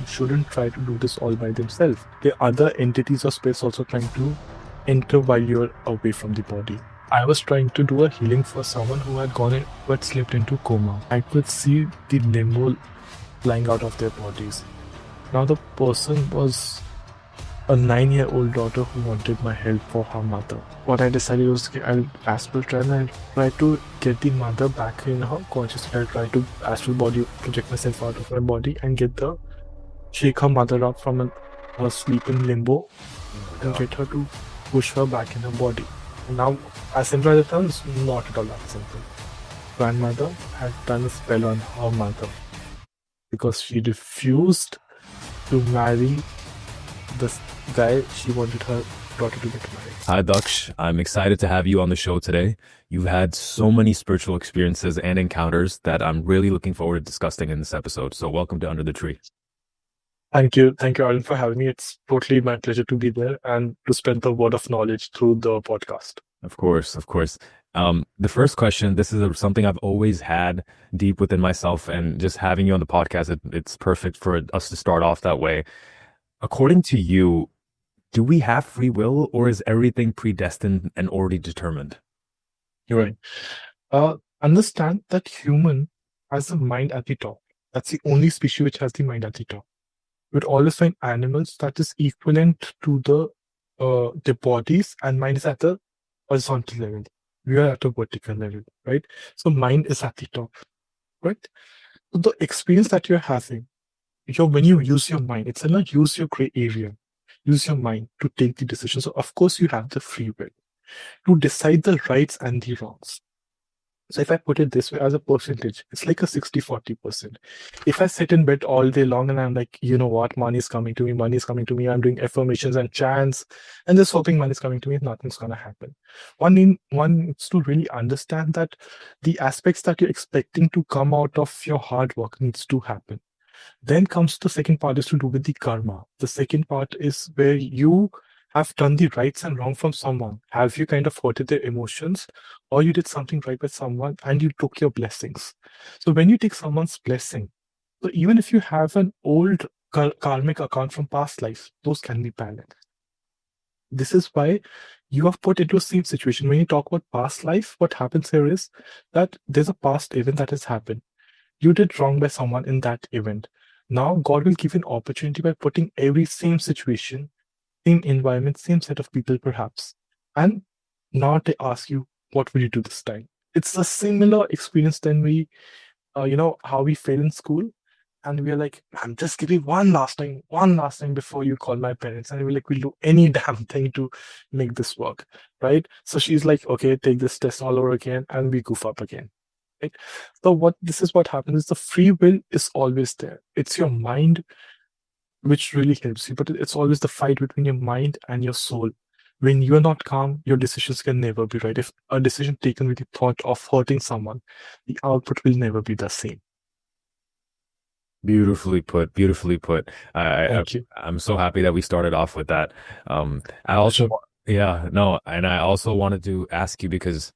shouldn't try to do this all by themselves. There are other entities or spirits also trying to enter while you're away from the body. I was trying to do a healing for someone who who had slipped into coma. I could see the limbo flying out of their bodies. Now the person was a 9-year-old daughter who wanted my help for her mother. What I decided was, okay, I'll astral try and I'll try to get the mother back in her consciousness. I'll try to astral body project myself out of my body and shake her mother up from her sleep in limbo and get her to push her back in her body. Now, as simple as it sounds, not at all that simple. Grandmother had done a spell on her mother because she refused to marry this guy she wanted her daughter to get married. Hi, Daksh. I'm excited to have you on the show today. You've had so many spiritual experiences and encounters that I'm really looking forward to discussing in this episode. So welcome to Under the Tree. Thank you, Arlen, for having me. It's totally my pleasure to be there and to spread the word of knowledge through the podcast. Of course, of course. The first question, this is something I've always had deep within myself, and just having you on the podcast, it's perfect for us to start off that way. According to you, do we have free will, or is everything predestined and already determined? You're right. Understand that human has a mind at the top. That's the only species which has the mind at the top. We'd always find animals that is equivalent to the bodies, and mind is at the horizontal level. We are at a vertical level, right? So mind is at the top, right? So the experience that you're having, when you use your mind, it's not use your gray area. Use your mind to take the decision. So of course you have the free will to decide the rights and the wrongs. So if I put it this way as a percentage, it's like a 60-40%. If I sit in bed all day long and I'm like, you know what, money is coming to me, I'm doing affirmations and chants and just hoping money is coming to me, nothing's going to happen. One needs to really understand that the aspects that you're expecting to come out of your hard work needs to happen. Then comes the second part is to do with the karma. The second part is where you have done the rights and wrong from someone. Have you kind of hurted their emotions, or you did something right with someone and you took your blessings? So when you take someone's blessing, so even if you have an old karmic account from past life, those can be balanced. This is why you have put into the same situation. When you talk about past life, what happens here is that there's a past event that has happened. You did wrong by someone in that event. Now God will give you an opportunity by putting every same situation, same environment, same set of people perhaps. And now they ask you, what will you do this time? It's a similar experience than how we fail in school. And we are like, man, just give me one last time before you call my parents. And we're like, we'll do any damn thing to make this work, right? So she's like, okay, take this test all over again. And we goof up again. Right? So this is what happens is the free will is always there. It's your mind which really helps you, but it's always the fight between your mind and your soul. When you are not calm, your decisions can never be right. If a decision taken with the thought of hurting someone, the output will never be the same. Beautifully put. Beautifully put. Thank you. I'm so happy that we started off with that. I also, yeah, no, and I also wanted to ask you because,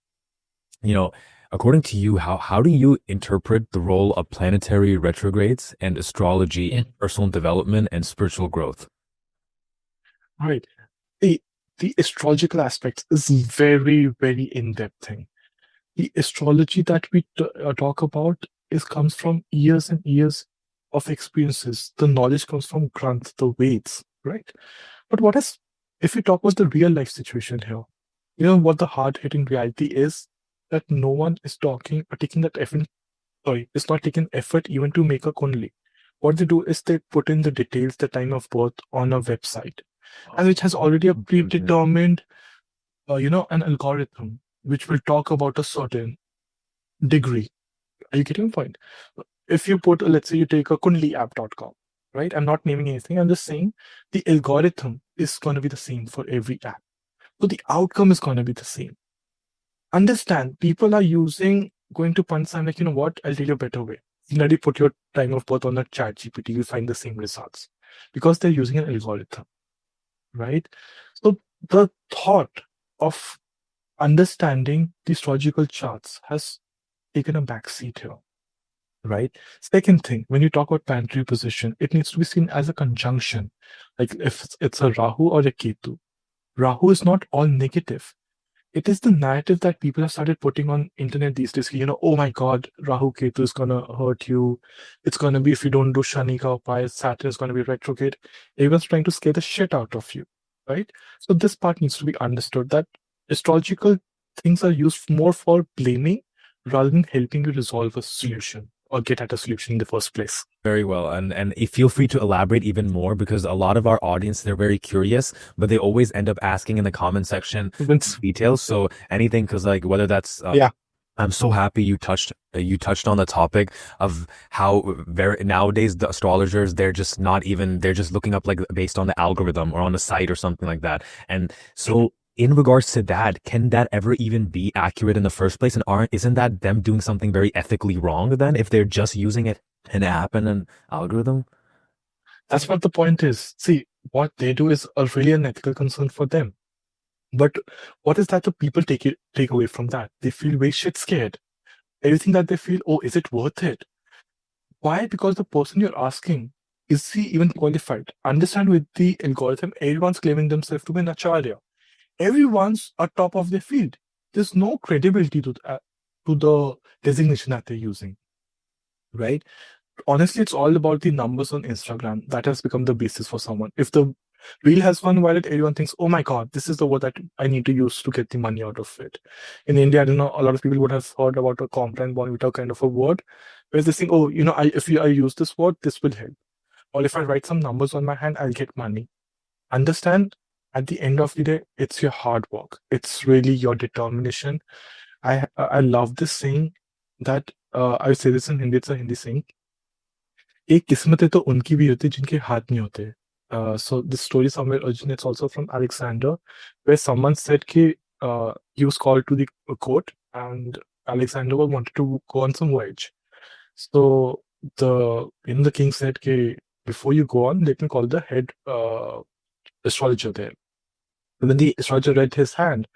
according to you, how do you interpret the role of planetary retrogrades and astrology in personal development and spiritual growth? Right. The astrological aspect is very, very in-depth thing. The astrology that we talk about comes from years and years of experiences. The knowledge comes from Granth, the Veds, right? But if we talk about the real life situation here, what the hard-hitting reality is that no one is taking that effort. Sorry, it's not taking effort even to make a kundli. What they do is they put in the details, the time of birth on a website, and which has already a predetermined, an algorithm which will talk about a certain degree. Are you getting the point? If you let's say you take a kundliapp.com, right? I'm not naming anything. I'm just saying the algorithm is going to be the same for every app. So the outcome is going to be the same. Understand, people are going to punch sign like, you know what, I'll tell you a better way. Similarly, put your time of birth on a chat GPT, you'll find the same results because they're using an algorithm, right? So the thought of understanding the astrological charts has taken a backseat here. right? Second thing, when you talk about planetary position, it needs to be seen as a conjunction. Like if it's a Rahu or a Ketu, Rahu is not all negative. It is the narrative that people have started putting on internet these days. Oh my God, Rahu Ketu is gonna hurt you. It's gonna be, if you don't do Shani ka upaya, Saturn is gonna be retrograde. Everyone's trying to scare the shit out of you, right? So this part needs to be understood, that astrological things are used more for blaming rather than helping you resolve a solution or get at a solution in the first place. Very well. And feel free to elaborate even more, because a lot of our audience, they're very curious, but they always end up asking in the comment section Vince, details. So anything, because like whether that's yeah, I'm so happy you touched on the topic of how very nowadays the astrologers, they're just looking up like based on the algorithm or on the site or something like that. And so in regards to that, can that ever even be accurate in the first place? And isn't that them doing something very ethically wrong then, if they're just using an app and an algorithm? that's what the point is. See, what they do is a really an ethical concern for them. But what is that the people take away from that? They feel way shit scared. Everything that they feel, oh, is it worth it? Why? Because the person you're asking, is he even qualified? Understand, with the algorithm, everyone's claiming themselves to be an acharya. Everyone's at top of their field. There's no credibility to the designation that they're using, right? Honestly, it's all about the numbers on Instagram. That has become the basis for someone. If the reel has one viral, everyone thinks, oh my God, this is the word that I need to use to get the money out of it. In India, I don't know, a lot of people would have heard about a complaint bonvita kind of a word, where they think, oh, I use this word, this will help. Or if I write some numbers on my hand, I'll get money. Understand, at the end of the day, it's your hard work. It's really your determination. I love this saying that I say this in Hindi, it's a Hindi saying. एक किस्मतें तो उनकी भी होती है जिनके हाथ नहीं होते. So this story somewhere originates also from Alexander, where someone said he was called to the court, and Alexander wanted to go on some voyage. So the king said, before you go on, let me call the head astrologer there. And then the astrologer read his hand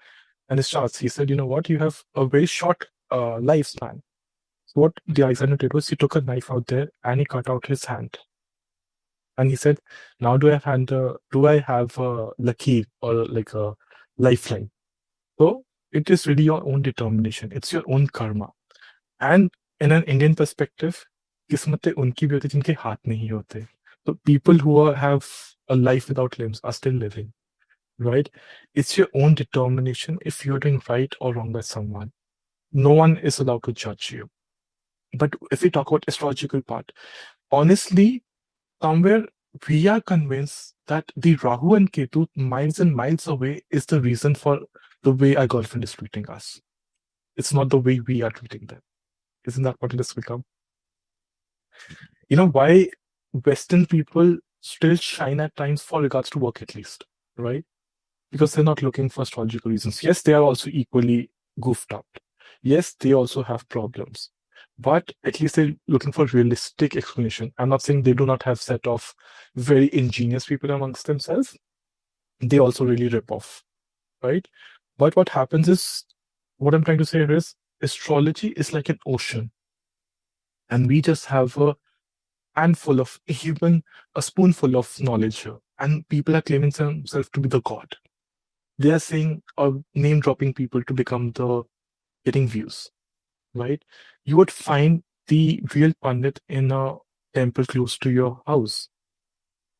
and his charts. He said, you know what, you have a very short lifespan. So what the Alexander did was he took a knife out there and he cut out his hand. And he said, now do I have a lucky or like a lifeline? So it is really your own determination. It's your own karma. And in an Indian perspective, किस्मतें उनकी भी होती जिनके हाथ नहीं होते. So people who have a life without limbs are still living, right? It's your own determination if you're doing right or wrong by someone. No one is allowed to judge you. But if we talk about astrological part, honestly, somewhere we are convinced that the Rahu and Ketu miles and miles away is the reason for the way our girlfriend is treating us. It's not the way we are treating them. Isn't that what it has become? You know why Western people still shine at times for regards to work, at least, right? Because they're not looking for astrological reasons. Yes, they are also equally goofed up. Yes, they also have problems. But at least they're looking for realistic explanation. I'm not saying they do not have set of very ingenious people amongst themselves. They also really rip off, right? But what happens is, what I'm trying to say here is, astrology is like an ocean. And we just have a handful of, even a spoonful of knowledge here. And people are claiming themselves to be the god. They are saying or name dropping people to become the getting views, right? You would find the real Pandit in a temple close to your house,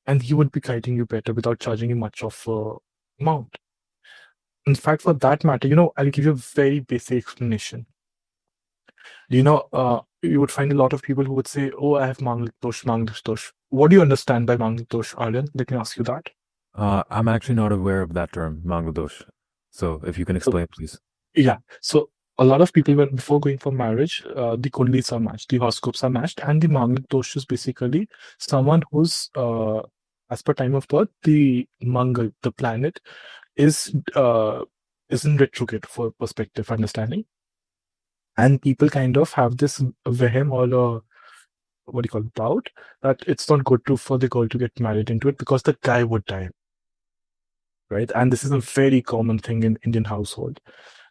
and he would be guiding you better without charging you much of a amount. In fact, for that matter, I'll give you a very basic explanation. You would find a lot of people who would say, oh, I have Manglik Dosh, Manglik Dosh. What do you understand by Manglik Dosh, Aryan? Let me ask you that. I'm actually not aware of that term, Bangladesh. So if you can explain, please. Yeah. So a lot of people, before going for marriage, the kundlis are matched, the horoscopes are matched, and the Manglik Dosh is basically someone who's, as per time of birth, the Mangal, the planet, is in retrograde for perspective understanding. And people kind of have this vehem or what do you call it, doubt that it's not good for the girl to get married into it because the guy would die, right? And this is a very common thing in Indian household.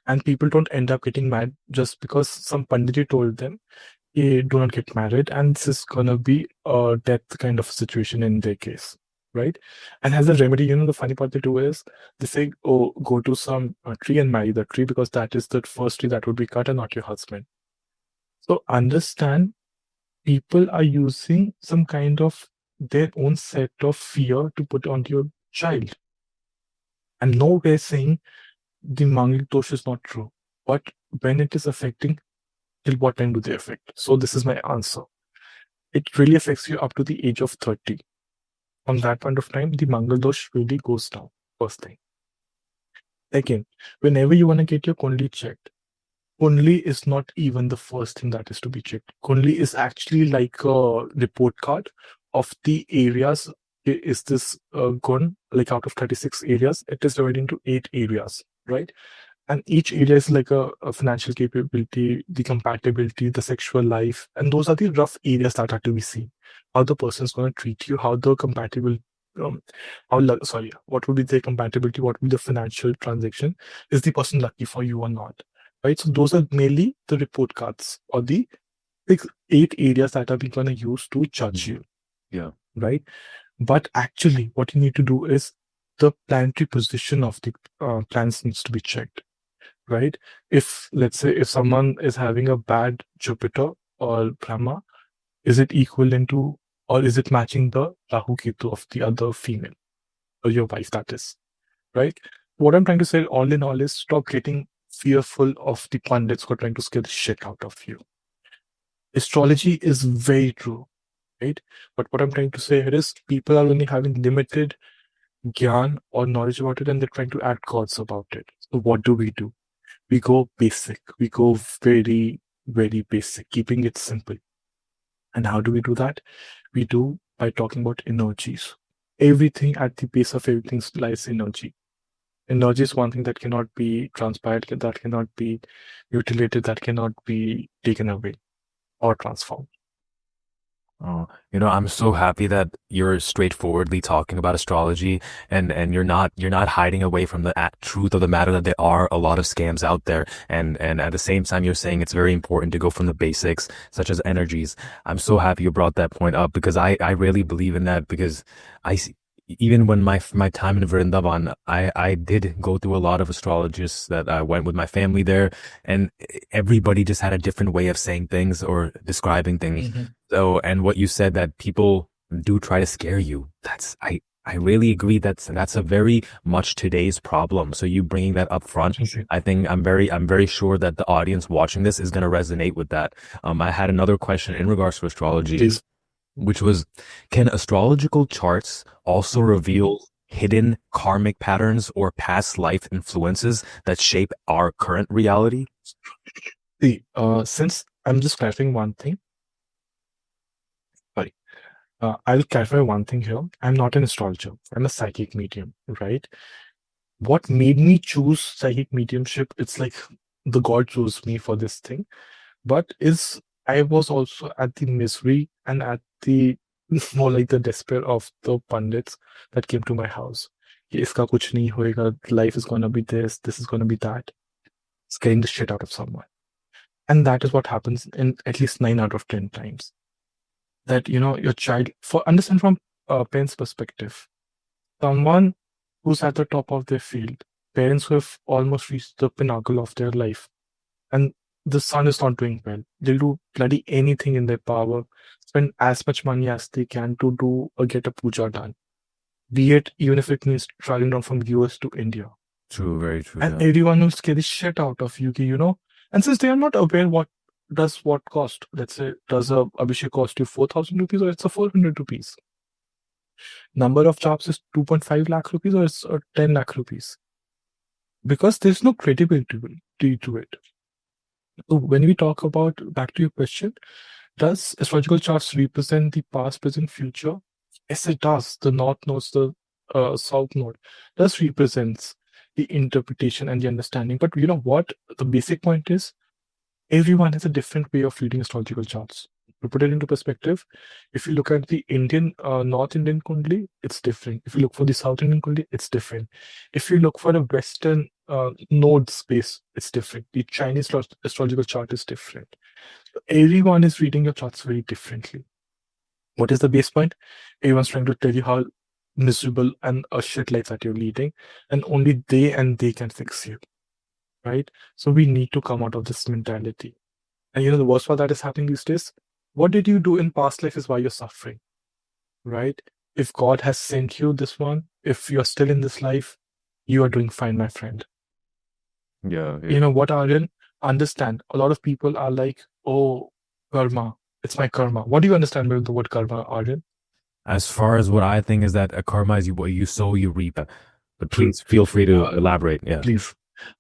And people don't end up getting mad just because some pandit told them, do not get married, and this is gonna be a death kind of situation in their case, right? And as a remedy, the funny part they do is they say, "Oh, go to some tree and marry the tree because that is the first tree that would be cut and not your husband." So understand, people are using some kind of their own set of fear to put onto your child, and nowhere saying the manglik dosh is not true, but when it is affecting, till what time do they affect? So this is my answer. It really affects you up to the age of 30. On that point of time, the Mangal dosh really goes down, first thing. Second, whenever you want to get your Kundli checked, Kundli is not even the first thing that is to be checked. Kundli is actually like a report card of the areas. Is this gun, like out of 36 areas, it is divided into 8 areas, right? And each area is like a financial capability, the compatibility, the sexual life, and those are the rough areas that are to be seen. How the person's going to treat you, how the compatible, um, sorry, what would be their compatibility, what would be the financial transaction, is the person lucky for you or not, right? So those are mainly the report cards or the 8 areas that are being going to use to judge you. Yeah. Right. But actually, what you need to do is the planetary position of the planets needs to be checked, right? If, let's say, if someone is having a bad Jupiter or Brahma, is it equivalent to, or is it matching the Rahu Ketu of the other female or your wife, that is, right? What I'm trying to say, all in all, is stop getting fearful of the pundits who are trying to scare the shit out of you. Astrology is very true, right? But what I'm trying to say here is people are only having limited gyan or knowledge about it, and they're trying to act gods about it. So what do? We go basic. We go very, very basic, keeping it simple. And how do we do that? We do by talking about energies. Everything at the base of everything lies energy. Energy is one thing that cannot be transpired, that cannot be mutilated, that cannot be taken away or transformed. Oh, I'm so happy that you're straightforwardly talking about astrology and you're not hiding away from the truth of the matter that there are a lot of scams out there and at the same time you're saying it's very important to go from the basics such as energies. I'm so happy you brought that point up because I really believe in that because even when my time in Vrindavan, I did go through a lot of astrologists that I went with my family there, and everybody just had a different way of saying things or describing things. Mm-hmm. So, and what you said that people do try to scare you. I really agree that's a very much today's problem. So you bringing that up front, I think I'm very sure that the audience watching this is going to resonate with that. I had another question in regards to astrology. Please. Which was, can astrological charts also reveal hidden karmic patterns or past life influences that shape our current reality? See, since I'm just clarifying one thing, sorry, I'll clarify one thing here. I'm not an astrologer. I'm a psychic medium, right? What made me choose psychic mediumship? It's like the God chose me for this thing, but is I was also at the misery and at the more like the despair of the pundits that came to my house. कि इसका कुछ नहीं होएगा, life is gonna be this is gonna be that. Scaring the shit out of someone. And that is what happens in at least 9 out of 10 times. That, your child, understand from a parent's perspective, someone who's at the top of their field, parents who have almost reached the pinnacle of their life, and the son is not doing well. They'll do bloody anything in their power, spend as much money as they can to get a puja done. Be it even if it means traveling down from US to India. True, very true. And Yeah. everyone will scare the shit out of you, And since they are not aware what cost, let's say, does a Abhishek cost you 4,000 rupees or it's a 400 rupees? Number of jobs is 2.5 lakh rupees or it's 10 lakh rupees? Because there's no credibility to it. So when we talk about, back to your question, does astrological charts represent the past, present, future? Yes, it does. The north nodes, the south node does represents the interpretation and the understanding. But you know what? The basic point is everyone has a different way of reading astrological charts. To put it into perspective, if you look at the Indian, North Indian Kundli, it's different. If you look for the South Indian Kundli, it's different. If you look for a Western node space, it's different. The Chinese astrological chart is different. Everyone is reading your charts very differently. What is the base point? Everyone's trying to tell you how miserable and a shit life that you're leading, and only they and they can fix you, right? So we need to come out of this mentality. And the worst part that is happening these days, what did you do in past life is why you're suffering, right? If God has sent you this one, if you're still in this life, you are doing fine, my friend. Yeah, You know what, Aryan? Understand, a lot of people are like, oh, karma, it's my karma. What do you understand by the word karma, Aryan? as far as what I think is that a karma is what you sow, you reap. But True. please feel free to elaborate. Yeah. Please.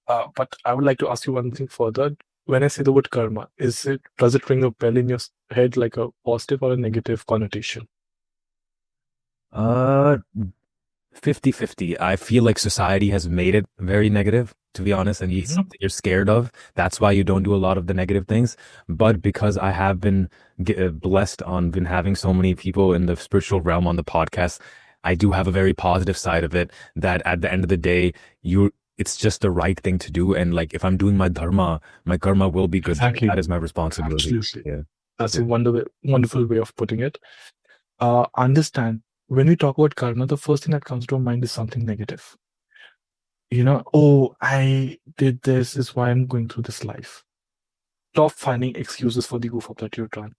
But I would like to ask you one thing further. When I say the word karma, does it ring a bell in your head like a positive or a negative connotation? Uh, 50-50. I feel like society has made it very negative, to be honest, and it's Mhm. something you're scared of. That's why you don't do a lot of the negative things. But because I have been blessed on been having so many people in the spiritual realm on the podcast, I do have a very positive side of it that at the end of the day, it's just the right thing to do. And like if I'm doing my dharma, my karma will be good. Exactly. That is my responsibility. Absolutely. Yeah. That's a wonderful way of putting it. Understand, when we talk about karma, the first thing that comes to our mind is something negative. Oh, I did this, is why I'm going through this life. Stop finding excuses for the goof up that you've done,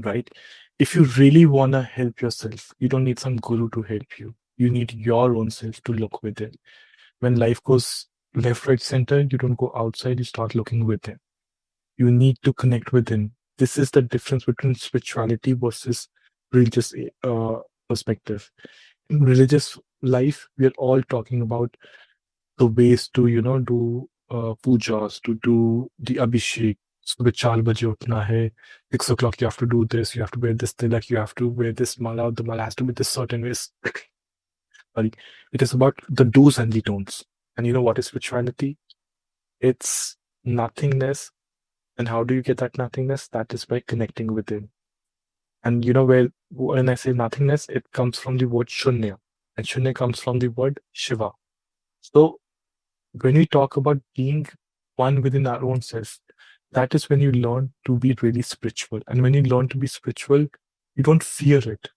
right? If you really want to help yourself, you don't need some guru to help you. You need your own self to look within. When life goes left, right, center, you don't go outside, you start looking within. You need to connect within. This is the difference between spirituality versus religious perspective. In religious life, we are all talking about the ways to, do pujas, to do the abhishek. So the 4 baje utna hai, 6 o'clock you have to do this, you have to wear this tilak, you have to wear this mala, the mala has to be this certain ways. Sorry. It is about the do's and the don'ts. And you know what is spirituality? It's nothingness. And how do you get that nothingness? That is by connecting within. And when I say nothingness, it comes from the word shunya. And shunya comes from the word Shiva. So when we talk about being one within our own self, that is when you learn to be really spiritual. And when you learn to be spiritual, you don't fear it,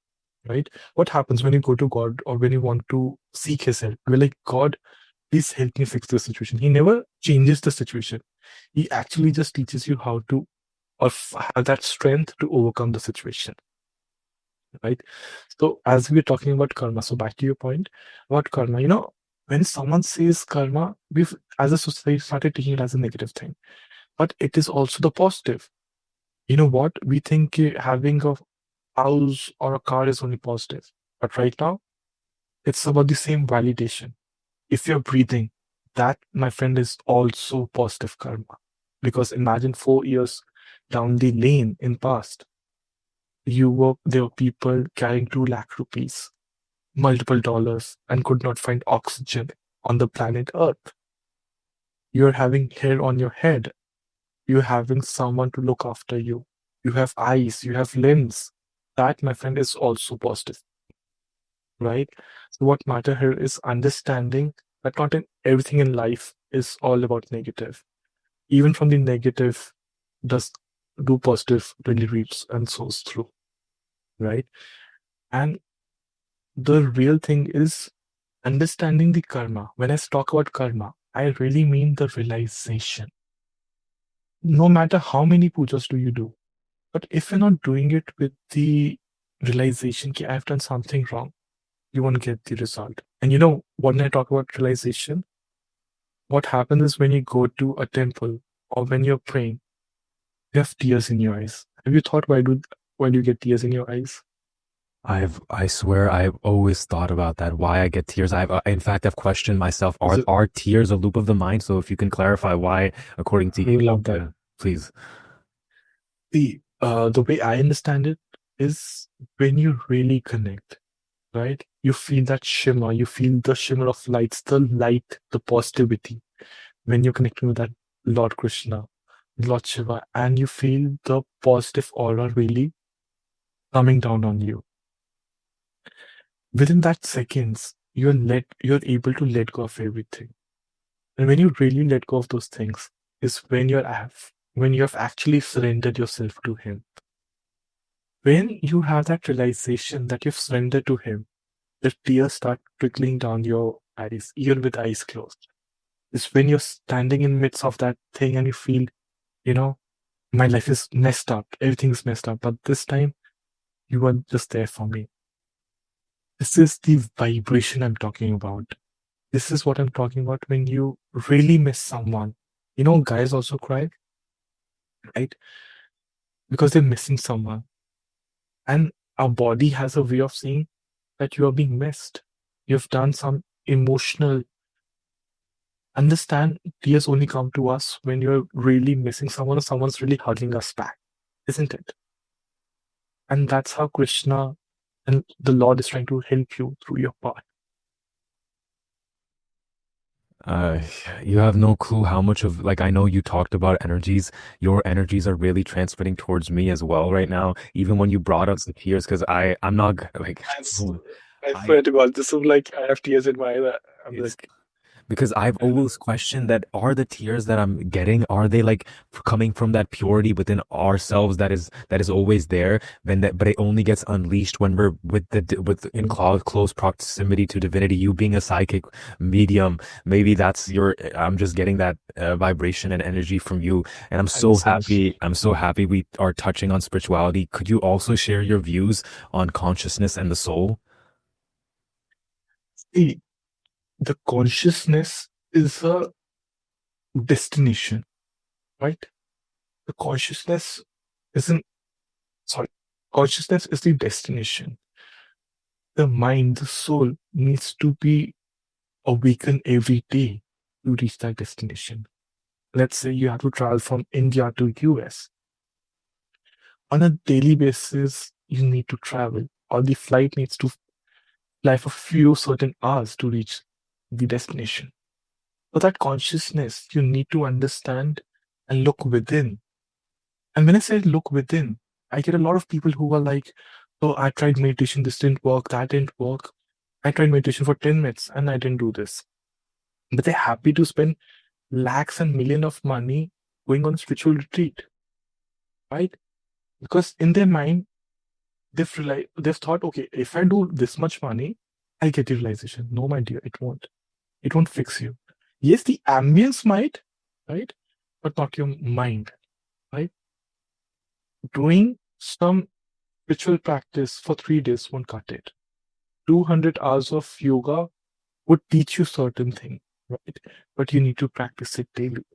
right? What happens when you go to God or when you want to seek His help? You're like, God, please help me fix the situation. He never changes the situation. He actually just teaches you how to or have that strength to overcome the situation, right? So as we're talking about karma, so back to your point about karma, when someone says karma, we've as a society started taking it as a negative thing, but it is also the positive. You know what? We think having a house or a car is only positive, but right now it's about the same validation. If you're breathing, that, my friend, is also positive karma. Because imagine 4 years down the lane in past, there were people carrying 2 lakh rupees, multiple dollars, and could not find oxygen on the planet Earth. You're having hair on your head. You're having someone to look after you. You have eyes, you have limbs. That, my friend, is also positive, right? So what matter here is understanding that not in everything in life is all about negative. Even from the negative, does do positive really reaps and sows through, right? And the real thing is understanding the karma. When I talk about karma, I really mean the realization. No matter how many pujas do you do, but if you're not doing it with the realization that I've done something wrong, you won't get the result. And when I talk about realization, what happens is when you go to a temple or when you're praying, you have tears in your eyes. Have you thought why do you get tears in your eyes? I swear I've always thought about that, why I get tears. In fact, I've questioned myself, Is it, are tears a loop of the mind? So if you can clarify why, according to I you, love that. please. The way I understand it is when you really connect, right? You feel that shimmer, you feel the shimmer of lights, the light, the positivity when you're connecting with that Lord Krishna. Lord Shiva, and you feel the positive aura really coming down on you. Within that seconds, you're able to let go of everything. And when you really let go of those things, is when you have actually surrendered yourself to him. When you have that realization that you've surrendered to him, the tears start trickling down your eyes, even with eyes closed. It's when you're standing in midst of that thing and you feel, you know, my life is messed up, everything's messed up, but this time you are just there for me. This is the vibration I'm talking about. This is what I'm talking about when you really miss someone. Guys also cry, right? Because they're missing someone. And our body has a way of saying that you are being missed. You've done some emotional. Understand, tears only come to us when you're really missing someone or someone's really hugging us back, isn't it? And that's how Krishna and the Lord is trying to help you through your path. Uh, you have no clue how much of, like, I know you talked about energies. Your energies are really transmitting towards me as well right now. Even when you brought up the tears, because I'm not like, That's, I I swear to God, this is like I have tears in my eyes. I'm it's like, because I've always questioned that, are the tears that I'm getting, are they like coming from that purity within ourselves that is always there, when that, but it only gets unleashed when we're with in close proximity to divinity. You being a psychic medium, maybe that's your, I'm just getting that vibration and energy from you, and I'm thank you so so much. happy. I'm so happy we are touching on spirituality. Could you also share your views on consciousness and the soul? See, the consciousness is a destination, right? The consciousness isn't, sorry, consciousness is the destination. The mind, the soul needs to be awakened every day to reach that destination. Let's say you have to travel from India to US. On a daily basis, you need to travel, or the flight needs to fly for few certain hours to reach the destination. So that consciousness, you need to understand and look within. And when I say look within, I get a lot of people who are like, oh, I tried meditation, this didn't work, that didn't work. I tried meditation for 10 minutes and I didn't do this. But they're happy to spend lakhs and million of money going on a spiritual retreat, right? Because in their mind, they've thought, okay, if I do this much money, I'll get the realization. No, my dear, it won't. It won't fix you. Yes, the ambience might, right? But not your mind, right? Doing some spiritual practice for 3 days won't cut it. 200 hours of yoga would teach you certain things, right? But you need to practice it daily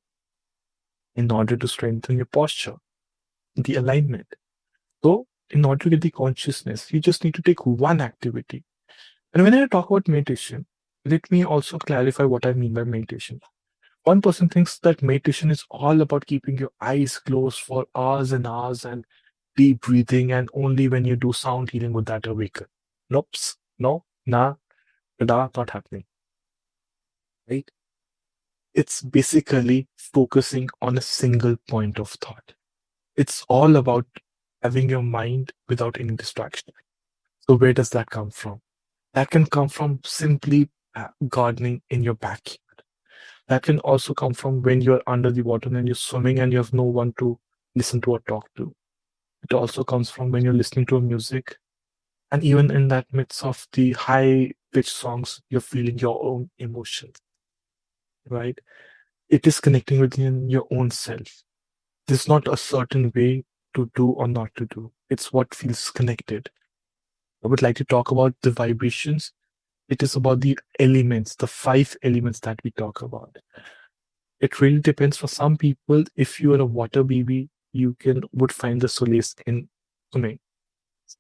in order to strengthen your posture, the alignment. So, in order to get the consciousness, you just need to take one activity. And when I talk about meditation, let me also clarify what I mean by meditation. One person thinks that meditation is all about keeping your eyes closed for hours and hours and deep breathing, and only when you do sound healing would that awaken. Nope. No, nah, not happening. Right? It's basically focusing on a single point of thought. It's all about having your mind without any distraction. So where does that come from? That can come from simply gardening in your backyard. That can also come from when you're under the water and you're swimming and you have no one to listen to or talk to. It also comes from when you're listening to a music, and even in that midst of the high pitched songs, you're feeling your own emotions, right? It is connecting with your own self. There's not a certain way to do or not to do. It's what feels connected. I would like to talk about the vibrations. It is about the elements, the 5 elements that we talk about. It really depends. For some people, if you are a water baby, you can would find the solace in swimming.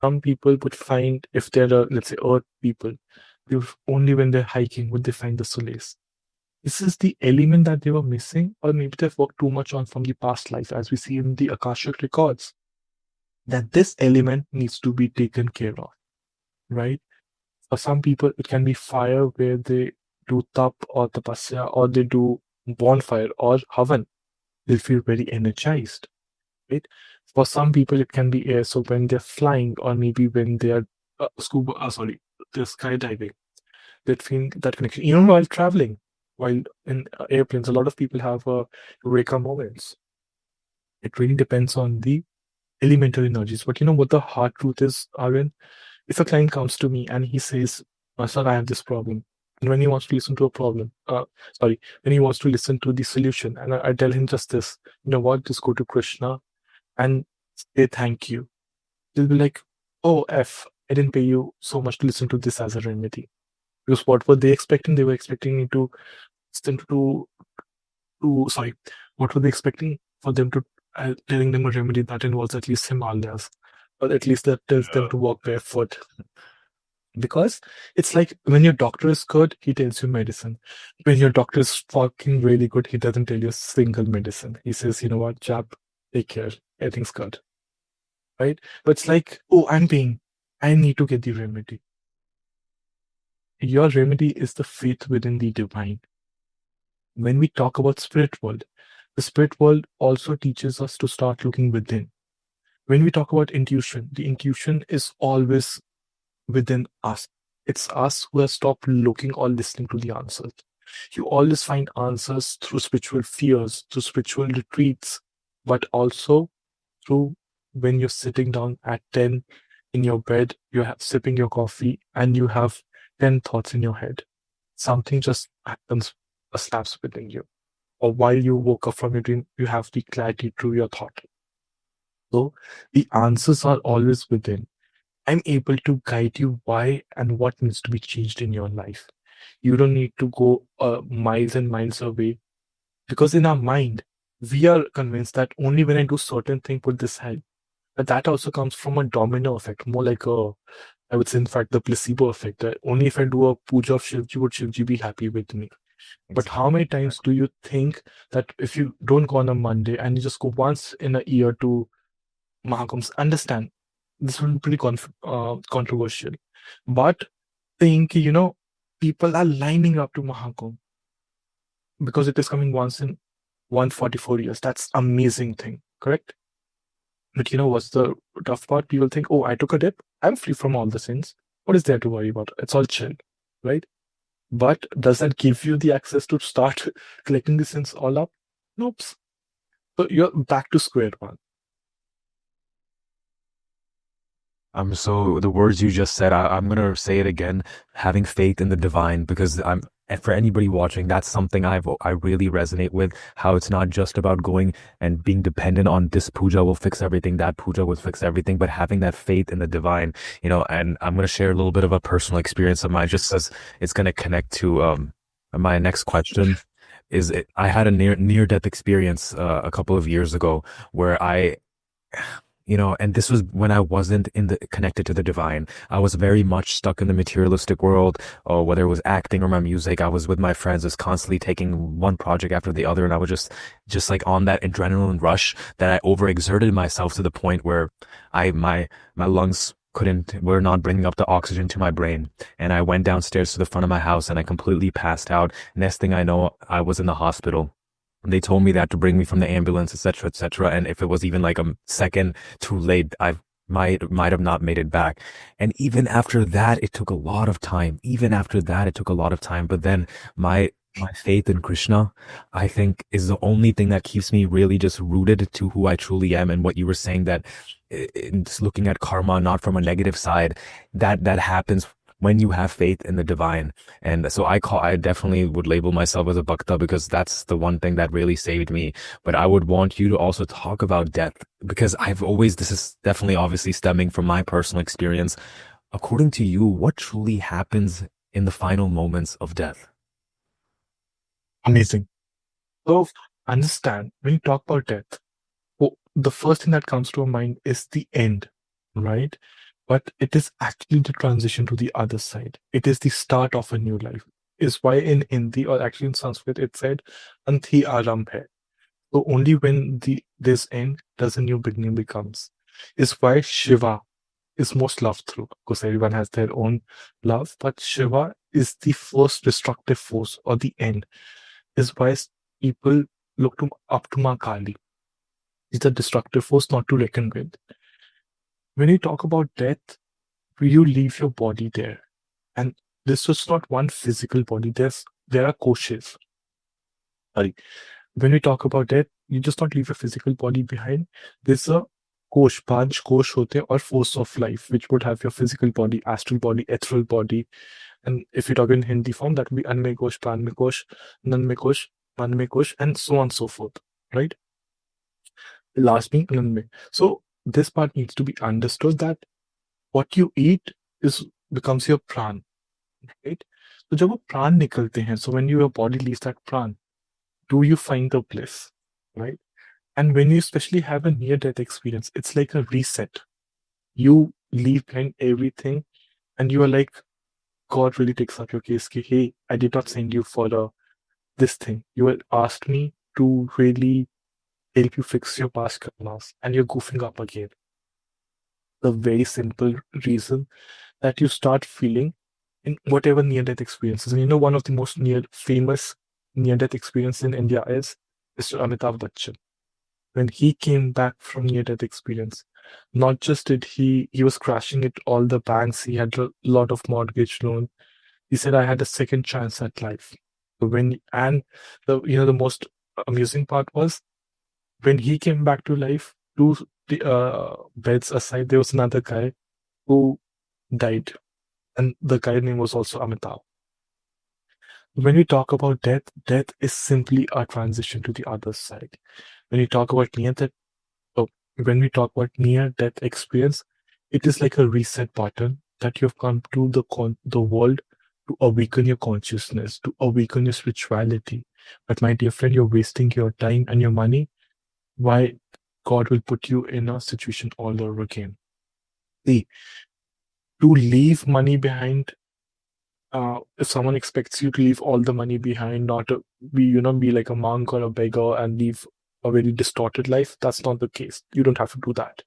Some people would find, if they're let's say earth people, only when they're hiking would they find the solace. This is the element that they were missing, or maybe they've worked too much on from the past life, as we see in the Akashic records. That this element needs to be taken care of, right? For some people, it can be fire, where they do tap or tapasya, or they do bonfire or havan. they'll feel very energized, right? For some people, it can be air. So when they're flying, or maybe when they are they're skydiving, that feel that connection. Even while traveling, while in airplanes, a lot of people have eureka moments. It really depends on the elemental energies. But you know what the hard truth is, Arvind? If a client comes to me and he says, "Sir, I have this problem," and when he wants to listen to a problem, when he wants to listen to the solution, and I tell him just this, you know what, just go to Krishna and say thank you. They'll be like, "Oh, I didn't pay you so much to listen to this as a remedy." Because what were they expecting? They were expecting me to listen to sorry, what were they expecting for them to telling them a remedy that involves at least Himalayas, or at least that tells them to walk barefoot. Because it's like when your doctor is good, he tells you medicine. When your doctor is fucking really good, he doesn't tell you a single medicine. He says, you know what, chap, take care. Everything's good. Right? But it's like, oh, I'm paying. I need to get the remedy. Your remedy is the faith within the divine. When we talk about spirit world, the spirit world also teaches us to start looking within. When we talk about intuition, the intuition is always within us. It's us who have stopped looking or listening to the answers. You always find answers through spiritual fears, through spiritual retreats, but also through when you're sitting down at 10 in your bed, you're sipping your coffee, and you have 10 thoughts in your head. Something just happens, slaps within you. Or while you woke up from your dream, you have the clarity through your thought. So the answers are always within. I'm able to guide you why and what needs to be changed in your life. You don't need to go miles and miles away, because in our mind, we are convinced that only when I do certain thing would this help. But that also comes from a domino effect, more like I would say, in fact, the placebo effect. That only if I do a puja of Shivji would Shivji be happy with me. But how many times do you think that if you don't go on a Monday and you just go once in a year to Mahakumbs, understand this will be pretty controversial, but think, people are lining up to Mahakumbh because it is coming once in 144 years. That's amazing thing, correct? But you know what's the tough part? People think, oh, I took a dip, I'm free from all the sins. What is there to worry about? It's all chill, right? But does that give you the access to start collecting the sins all up? Nope. So you're back to square one. So the words you just said, I'm gonna say it again, having faith in the divine, because and for anybody watching, that's something I really resonate with, how it's not just about going and being dependent on this puja will fix everything, that puja will fix everything, but having that faith in the divine, and I'm gonna share a little bit of a personal experience of mine, just as it's gonna connect to my next question. I had a near death experience a couple of years ago where and this was when I wasn't connected to the divine. I was very much stuck in the materialistic world, or whether it was acting or my music. I was with my friends, just constantly taking one project after the other, and I was just like on that adrenaline rush that I overexerted myself to the point where my lungs were not bringing up the oxygen to my brain, and I went downstairs to the front of my house and I completely passed out. Next thing I know, I was in the hospital. They told me that to bring me from the ambulance, etc., etc. And if it was even like a second too late, I might have not made it back. And even after that, it took a lot of time. But then my faith in Krishna, I think, is the only thing that keeps me really just rooted to who I truly am. And what you were saying, that just looking at karma not from a negative side, that happens when you have faith in the divine. And so I definitely would label myself as a bhakta, because that's the one thing that really saved me. But I would want you to also talk about death, because this is definitely obviously stemming from my personal experience. According to you, what truly happens in the final moments of death? Amazing. So understand, when you talk about death, the first thing that comes to our mind is the end, right? But it is actually the transition to the other side. It is the start of a new life. Is why in Hindi, or actually in Sanskrit, it said "Anthi Arambh hai." So only when this end does a new beginning becomes. Is why Shiva is most loved through. Of course, everyone has their own love, but Shiva is the first destructive force, or the end. Is why people up to Ma Kali. She's a destructive force not to reckon with. When you talk about death, you leave your body there. And this was not one physical body. There are koshes. Sorry. When we talk about death, you just not leave a physical body behind. There's a kosh, panch kosh hote or force of life, which would have your physical body, astral body, ethereal body. And if you talk in Hindi form, that would be Anme kosh, Pranme kosh, Nanme kosh, Manme kosh, and so on and so forth. Right? The last being Nanme. So this part needs to be understood that what you eat is becomes your pran. Right? So जब वो प्राण निकलते हैं, so when your body leaves that pran, do you find the bliss? Right? And when you especially have a near death experience, it's like a reset. You leave behind everything and you are like, God really takes up your case. Ki, hey, I did not send you for this thing. You had asked me to really help you fix your past karmas and you're goofing up again. The very simple reason that you start feeling in whatever near death experiences. And you know, one of the most famous near death experience in India is Mr. Amitabh Bachchan. When he came back from near death experience, not just did he was crashing at all the banks, he had a lot of mortgage loan. He said, I had a second chance at life. So the most amusing part was when he came back to life, two beds aside, there was another guy who died. And the guy's name was also Amitabh. When we talk about death, death is simply a transition to the other side. When you talk about oh, when we talk about near death experience, it is like a reset button that you've come to the world to awaken your consciousness, to awaken your spirituality. But my dear friend, you're wasting your time and your money. Why God will put you in a situation all over again. See, to leave money behind, if someone expects you to leave all the money behind, not to be like a monk or a beggar and leave a very distorted life, that's not the case. You don't have to do that.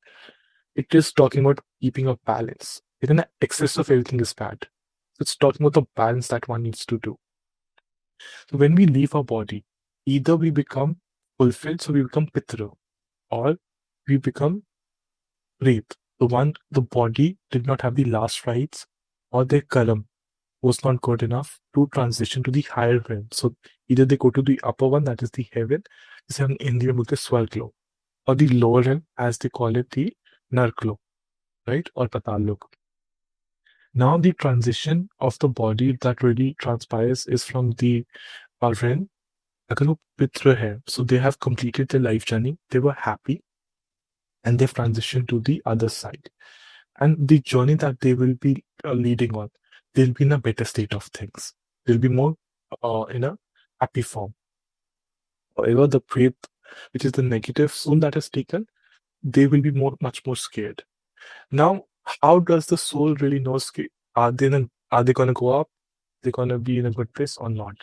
It is talking about keeping a balance. Even excess of everything is bad. It's talking about the balance that one needs to do. So when we leave our body, either we become fulfilled, so we become pitra, or we become Preet, the body did not have the last rites, or their karam was not good enough to transition to the higher realm. So either they go to the upper one, that is the heaven, जिसे हम हिंदी में बोलते हैं स्वर्गलोक, or the lower realm, as they call it, the नरकलोक, right, or patal lok. Now the transition of the body that really transpires is from the realm. अगर वो पितृ है, so they have completed their life journey, they were happy, and they've transitioned to the other side. And the journey that they will be leading on, they'll be in a better state of things. They'll be more in a happy form. However, the Pret, which is the negative soul that is taken, they will be much more scared. Now, how does the soul really know? Are they gonna go up? They're gonna be in a good place or not?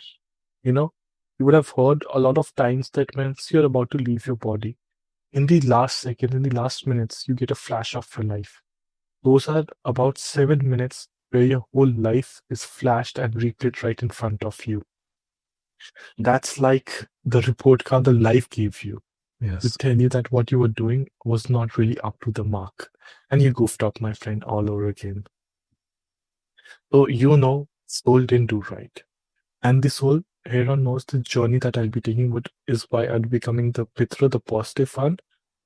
You know, you would have heard a lot of times that once you're about to leave your body, in the last second, in the last minutes, you get a flash of your life. Those are about 7 minutes where your whole life is flashed and replayed right in front of you. That's like the report card the life gave you to Yes. tell you that what you were doing was not really up to the mark. And you goofed up, my friend, all over again. So soul didn't do right. And the soul here on knows the journey that I'll be taking is why I'll be becoming the Pitra, the positive one,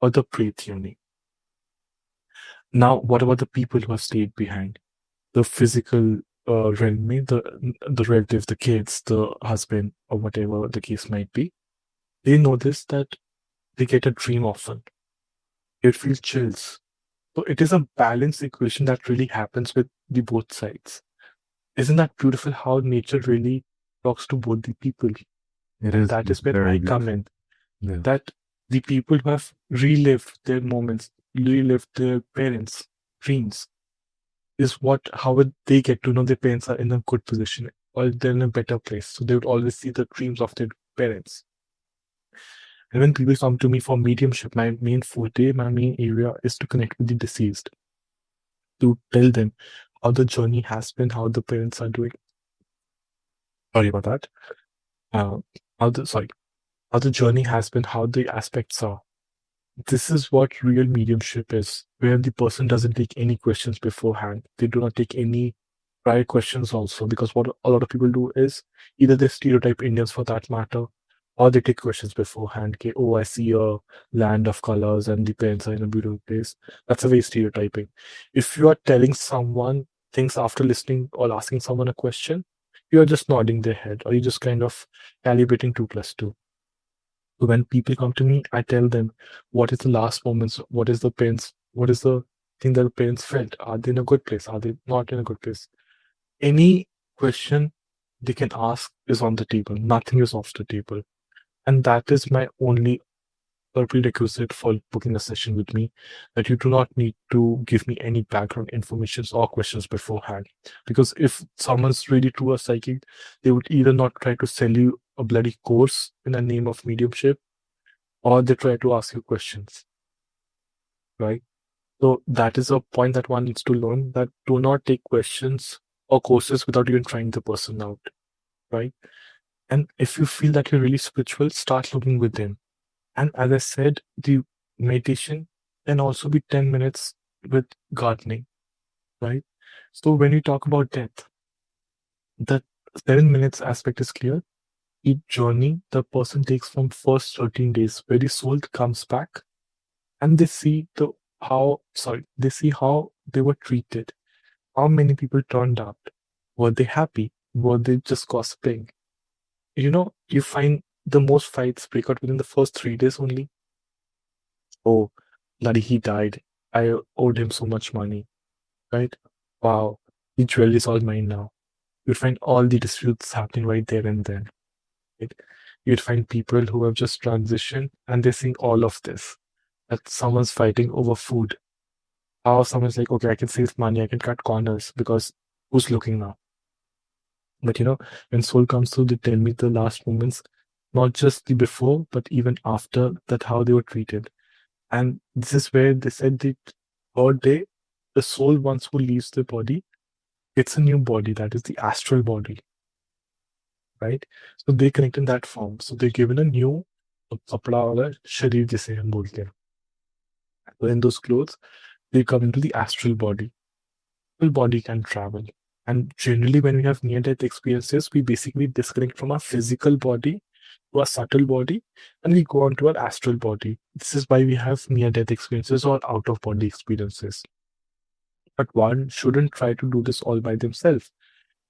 or the Pret Yoni. Now, what about the people who have stayed behind? The physical realm, the relatives, the kids, the husband, or whatever the case might be. They notice that they get a dream often. They feel chills. So it is a balanced equation that really happens with the both sides. Isn't that beautiful how nature really talks to both the people? It And is that is where very I come beautiful. in. Yeah. That the people who have relived their moments, relived their parents' dreams, is how would they get to know their parents are in a good position or they're in a better place. So they would always see the dreams of their parents. And when people come to me for mediumship, my main forte, my main area is to connect with the deceased, to tell them how the journey has been, how the parents are doing. Sorry about that. Sorry. how the journey has been, how the aspects are. This is what real mediumship is, where the person doesn't take any questions beforehand. They do not take any prior questions also, because what a lot of people do is either they stereotype Indians for that matter, or they take questions beforehand. Okay, oh, I see a land of colors and the parents are in a beautiful place. That's a way stereotyping. If you are telling someone things after listening or asking someone a question, you are just nodding their head, or you're just kind of calibrating 2 plus 2. So when people come to me, I tell them what is the last moments, what is the thing that the parents felt? Are they in a good place? Are they not in a good place? Any question they can ask is on the table. Nothing is off the table. And that is my only prerequisite for booking a session with me, that you do not need to give me any background information or questions beforehand. Because if someone's really true or psychic, they would either not try to sell you a bloody course in the name of mediumship, or they try to ask you questions, right? So that is a point that one needs to learn, that do not take questions or courses without even trying the person out, right? And if you feel that you're really spiritual, start looking within. And as I said, the meditation can also be 10 minutes with gardening, right? So when you talk about death, the 7 minutes aspect is clear. Each journey the person takes from first 13 days, where the soul comes back and they see they see how they were treated, how many people turned up, were they happy, were they just gossiping. You find the most fights break out within the first 3 days only. Oh, bloody, he died, I owed him so much money, right? Wow, the jewelry is all mine now. You'd find all the disputes happening right there and then, right? You'd find people who have just transitioned and they're seeing all of this, that someone's fighting over food. How someone's like, okay, I can save money, I can cut corners because who's looking now? But when soul comes through, they tell me the last moments, not just the before, but even after that, how they were treated. And this is where they said the third day, the soul, once who leaves the body, gets a new body, that is the astral body, right? So they connect in that form. So they're given a new kapda or a sharir, जिसे हम बोलते हैं. So in those clothes, they come into the astral body. Full body can travel. And generally, when we have near death experiences, we basically disconnect from our physical body to our subtle body and we go on to our astral body. This is why we have near death experiences or out of body experiences. But one shouldn't try to do this all by themselves,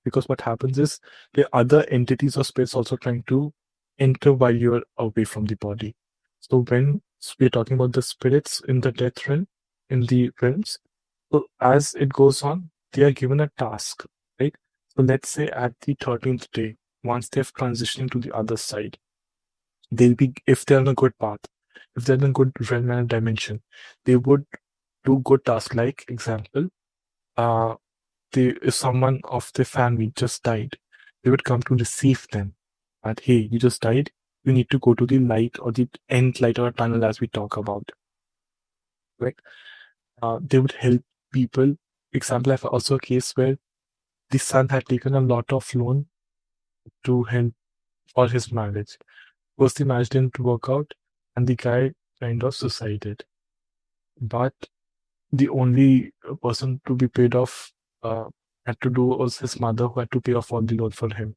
because what happens is the other entities or spirits also trying to enter while you're away from the body. So when we're talking about the spirits in the death realm, in the realms, so as it goes on, they are given a task, right? So let's say at the 13th day, once they've transitioned to the other side, they'll be, if they're on a good path, if they're in a good realm and dimension, they would do good tasks. Like example, uh, if someone of the family just died, they would come to receive them. That hey, you just died, you need to go to the light or the end light or tunnel as we talk about, right? They would help people. Example, I have also a case where the son had taken a lot of loan to help for his marriage. First, the marriage didn't work out, and the guy kind of suicided. But the only person to be paid off had to do was his mother, who had to pay off all the loan for him.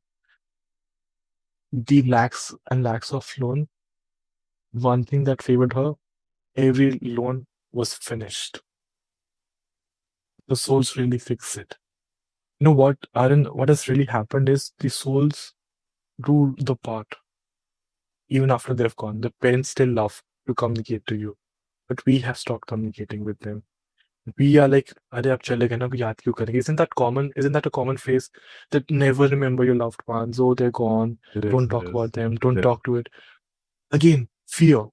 The lakhs and lakhs of loan, one thing that favored her, every loan was finished. The souls really fix it. You know what, Aaron, what has really happened is the souls do the part even after they've gone. The parents still love to communicate to you, but we have stopped communicating with them. We are like, "Arey, ab chale gaye na, abhi yaad kyun karenge?" Isn't that common? Isn't that a common phrase? That never remember your loved ones. Oh, they're gone. It is. Don't It talk is. about them. Don't It talk to it. Again, fear.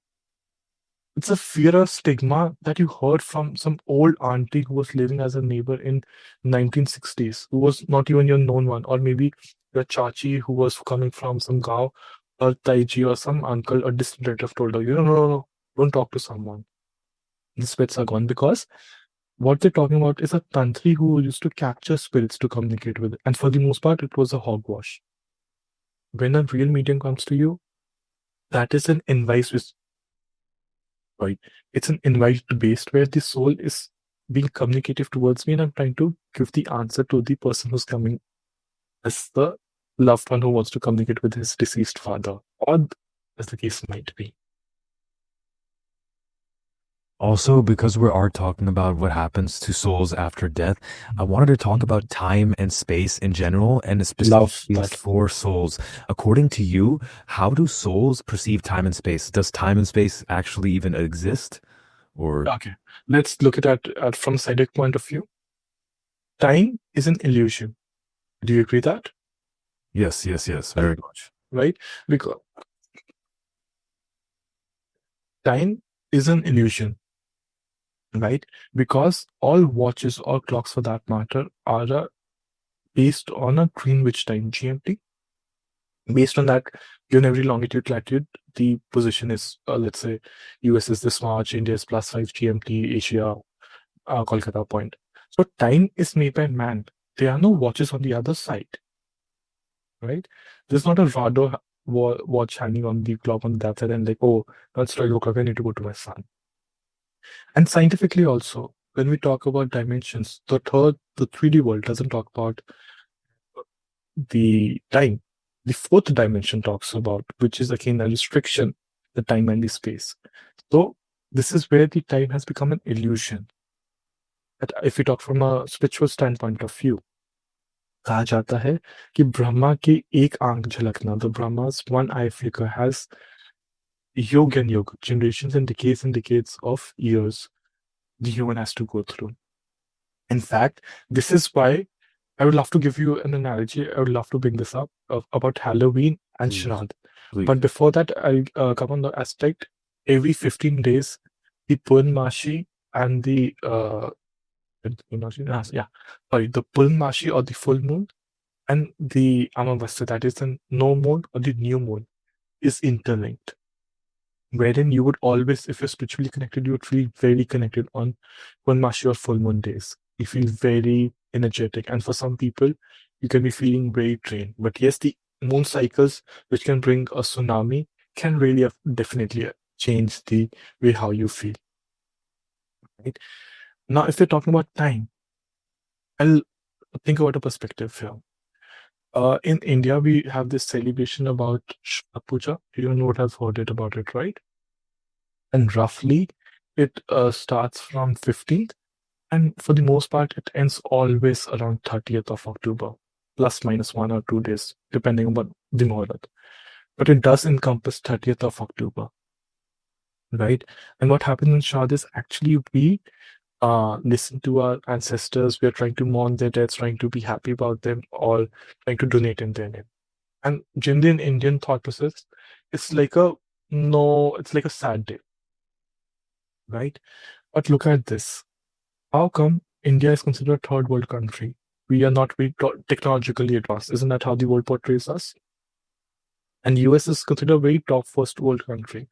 It's a fear or stigma that you heard from some old auntie who was living as a neighbor in 1960s, who was not even your known one, or maybe your chachi who was coming from some gao, or taiji, or some uncle or distant relative told her, no, no, no, don't talk to someone. The spirits are gone, because what they're talking about is a tantri who used to capture spirits to communicate with. And for the most part, it was a hogwash. When a real medium comes to you, That is an invite, right? It's an invite based where the soul is being communicative towards me, and I'm trying to give the answer to the person who's coming as the loved one who wants to communicate with his deceased father, or as the case might be. Also, because we are talking about what happens to souls after death, I wanted to talk about time and space in general, and Love specifically that. for souls. According to you, how do souls perceive time and space? Does time and space actually even exist? Or Okay, let's look at it from a psychic point of view. Time is an illusion. Do you agree that? yes, very much. Right? Because time is an illusion, right? Because all watches or clocks for that matter are based on a Greenwich time, GMT. Based on that, given every longitude, latitude, the position is, let's say, US is this much, India is +5 GMT, Asia, Kolkata point. So time is made by man. There are no watches on the other side, right? There's not a radar watch hanging on the clock on that side and like, oh, now it's 12 o'clock, I need to go to my sun. And scientifically also, when we talk about dimensions, the 3D world doesn't talk about the time. The fourth dimension talks about, which is again a restriction, the time and the space. So this is where the time has become an illusion. That if we talk from a spiritual standpoint of view, कहा जाता है कि ब्रह्मा की एक आंख झलकना, the Brahma's one eye flicker has yoga and yoga, generations and decades of years the human has to go through. In fact, this is why I would love to give you an analogy. I would love to bring this up about Halloween and Please. Shraddh. Please. But before that, I'll come on the aspect. Every 15 days, the Purnmashi and the the Purnmashi or the full moon and the Amavasya, that is the no moon or the new moon, is interlinked. Wherein you would always, if you're spiritually connected, you would feel very connected on Purnmashi or full moon days. You feel very energetic. And for some people, you can be feeling very drained. But yes, the moon cycles, which can bring a tsunami, can really definitely change the way how you feel. Right? Now, if we're talking about time, I'll think about a perspective here. In India, we have this celebration about Shraddha Puja. You know what I've heard it about it, right? And roughly, it starts from 15th, and for the most part, it ends always around 30th of October, plus minus 1 or 2 days, depending on the Muhurat. But it does encompass 30th of October, right? And what happens in Shraddha is actually we listen to our ancestors. We are trying to mourn their deaths, trying to be happy about them, or trying to donate in their name. And generally in Indian thought process, it's like a sad day, right? But look at this. How come India is considered a third world country? We are not very technologically advanced. Isn't that how the world portrays us? And US is considered a very top first world country,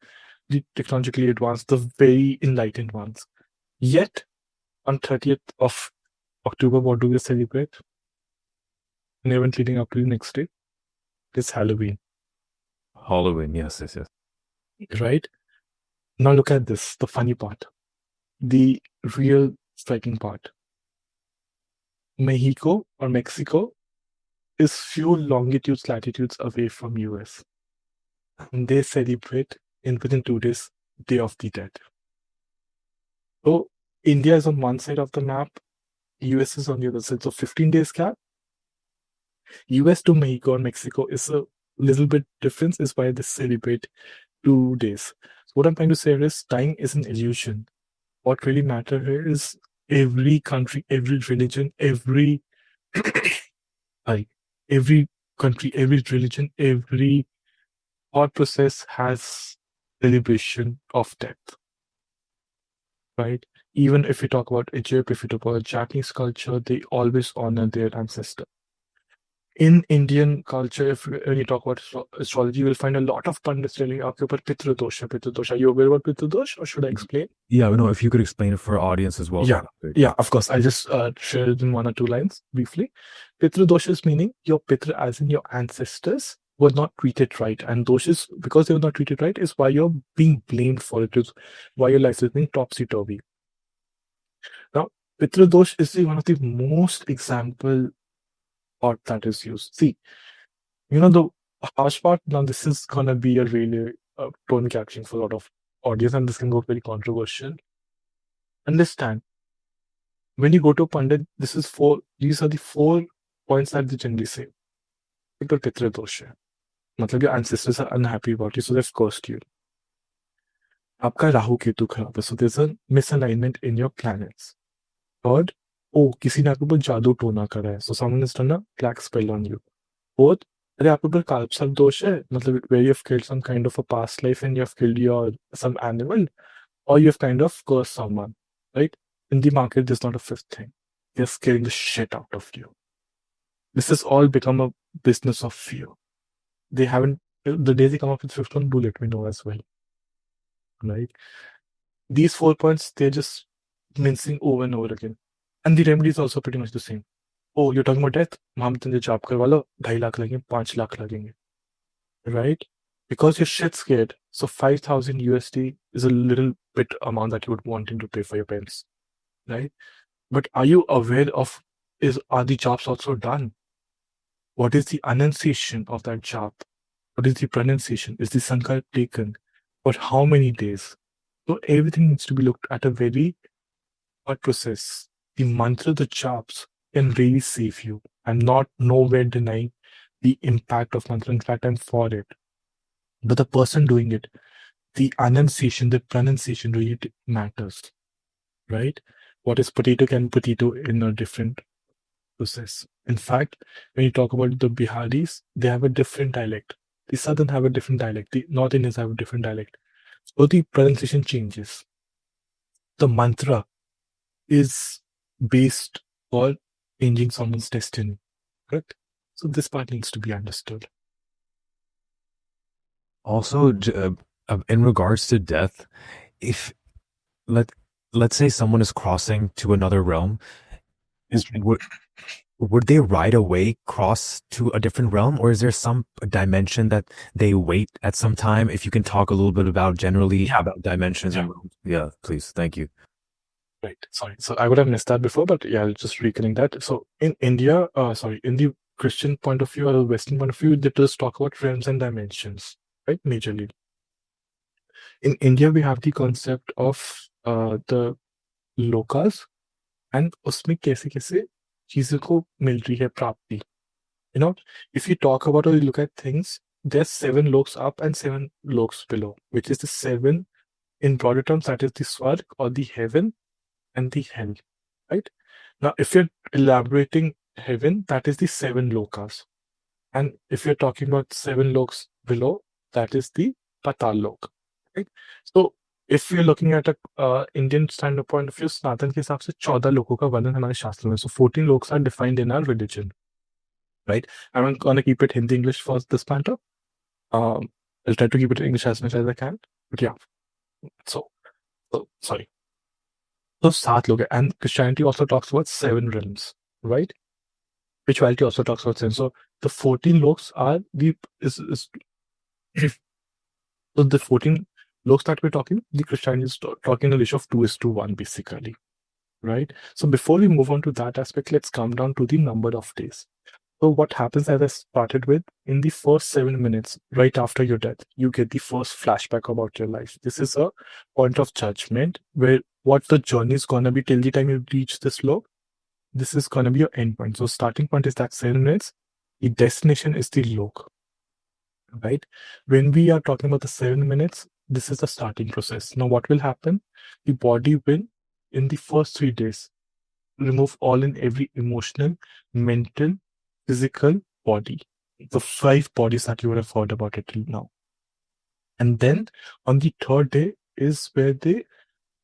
the technologically advanced, the very enlightened ones. Yet, on 30th of October, what do we celebrate? An event leading up to the next day. It's Halloween. Halloween, yes. Right? Now look at this, the funny part. The real striking part. Mexico or Mexico is few longitudes, latitudes away from US. And they celebrate within 2 days, Day of the Dead. So India is on one side of the map, US is on the other side. So 15 days gap. US to Mexico or Mexico is a little bit difference, is why they celebrate 2 days. So what I'm trying to say is time is an illusion. What really matters here is every country, every religion, every country, every religion, every thought process has celebration of death. Right? Even if we talk about Egypt, if we talk about Japanese culture, they always honor their ancestor. In Indian culture, when you talk about astrology, you will find a lot of pundits telling you, okay, but Pitra dosha, Pitra dosha. Are you aware about Pitra dosha, or should I explain? Yeah, no, if you could explain it for our audience as well. Yeah, of course. I'll just share it in 1 or 2 lines briefly. Pitra dosha is meaning your Pitra, as in your ancestors, were not treated right. And those is because they were not treated right is why you're being blamed for it, is why your life is being topsy-turvy. Now, Pitradosh is one of the most example part that is used. See, the harsh part, now this is gonna be a really tone catching for a lot of audience, and this can go very controversial. Understand, when you go to Pandit, these are the 4 points that they generally say. Pitra Pitra dosha. मतलब your ancestors are unhappy about you, so they've cursed you. आपका राहु केतु खराब है, so there's a misalignment in your planets. Third, किसी ने आपके ऊपर जादू टोना करा है, so someone has done a black spell on you. Fourth, अरे आपके ऊपर कालसर्प दोष है, मतलब where you have killed some kind of a past life and you have killed some animal, or you have kind of cursed someone, right? In the market, there's not a fifth thing. They're scaring the shit out of you. This has all become a business of fear. They haven't, the day they come up with fifth one, do let me know as well, right? These 4 points, they're just mincing over and over again. And the remedy is also pretty much the same. You're talking about death? हम तुझे जाप करवा लो, 2.5 लाख लगेंगे, 5 लाख लगेंगे, right? Because you're shit scared, so 5,000 USD is a little bit amount that you would want him to pay for your parents, right? But are you aware of, are the jobs also done? What is the annunciation of that job? What is the pronunciation? Is the sankalp taken? For how many days? So everything needs to be looked at a very thought process. The mantra, the jobs can really save you. I'm not nowhere denying the impact of mantra. In fact, I'm for it. But the person doing it, the annunciation, the pronunciation really matters, right? What is potato can potato in a different process. In fact, when you talk about the Biharis, they have a different dialect. The Southern have a different dialect. The North Indians have a different dialect. So the pronunciation changes. The mantra is based for changing someone's destiny, correct? So this part needs to be understood. Also, in regards to death, if let's say someone is crossing to another realm, would they right away cross to a different realm, or is there some dimension that they wait at some time? If you can talk a little bit about generally about dimensions and realms. Yeah, please. Thank you. Right. Sorry. So I would have missed that before, but yeah, I'll just reconnect that. So in India, in the Christian point of view or the Western point of view, they just talk about realms and dimensions, right? Majorly. In India, we have the concept of the lokas, and उसमें कैसे कैसे चीजों को मिल रही है प्राप्ति. If you talk about or you look at things, there's 7 loks up and 7 loks below, which is the 7 in broader terms, that is the swarg or the heaven and the hell, right? Now, if you're elaborating heaven, that is the 7 lokas. And if you're talking about 7 loks below, that is the patal lok, right? So if you're looking at a Indian standard point of view, Sanatan के हिसाब से 14 लोकों का वर्णन हमारे शास्त्रों में. So 14 loks are defined in our religion, right? I'm going to keep it Hindi English for this banter. I'll try to keep it English as much as I can. But yeah, so sorry. So 7 log hai. And Christianity also talks about 7 realms, right? Spirituality also talks about 7. So the 14 loks are so the 14 loks that we're talking, the Christianity is talking a ratio of 2:1 basically, right? So before we move on to that aspect, let's come down to the number of days. So what happens, as I started with, in the first 7 minutes, right after your death, you get the first flashback about your life. This is a point of judgment where what the journey is going to be till the time you reach this log. This is going to be your end point. So starting point is that 7 minutes. The destination is the log, right? When we are talking about the 7 minutes, this is the starting process. Now what will happen? The body will, in the first 3 days, remove all and every emotional, mental, physical body, the 5 bodies that you would have heard about it till now. And then on the 3rd day is where they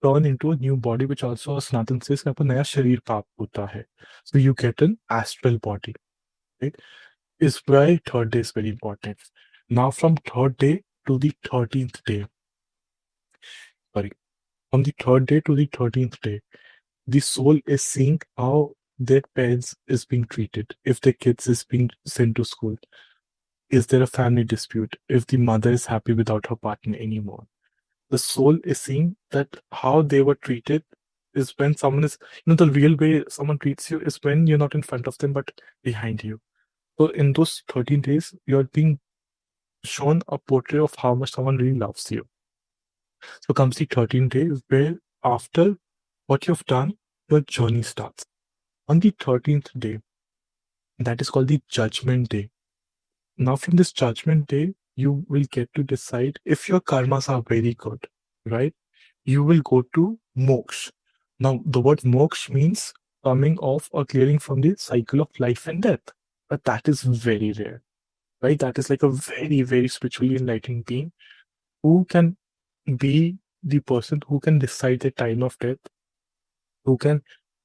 turn into a new body, which also Sanatan says कि आपको नया शरीर प्राप्त होता है. So you get an astral body, right? Is why 3rd day is very important. Now from 3rd day to the 13th day, from the 3rd day to the 13th day, the soul is seeing how their parents is being treated, if their kids is being sent to school, Is there a family dispute? If the mother is happy without her partner anymore, the soul is seeing that how they were treated is when someone is, the real way someone treats you is when you're not in front of them but behind you. So in those 13 days, you're being shown a portrait of how much someone really loves you. So comes the 13th day where after what you've done, your journey starts. On the 13th day, that is called the judgment day. Now from this judgment day, you will get to decide if your karmas are very good, right? You will go to moksha. Now, the word moksha means coming off or clearing from the cycle of life and death. But that is very rare, right? That is like a very, very spiritually enlightened being who can be the person who can decide the time of death, who can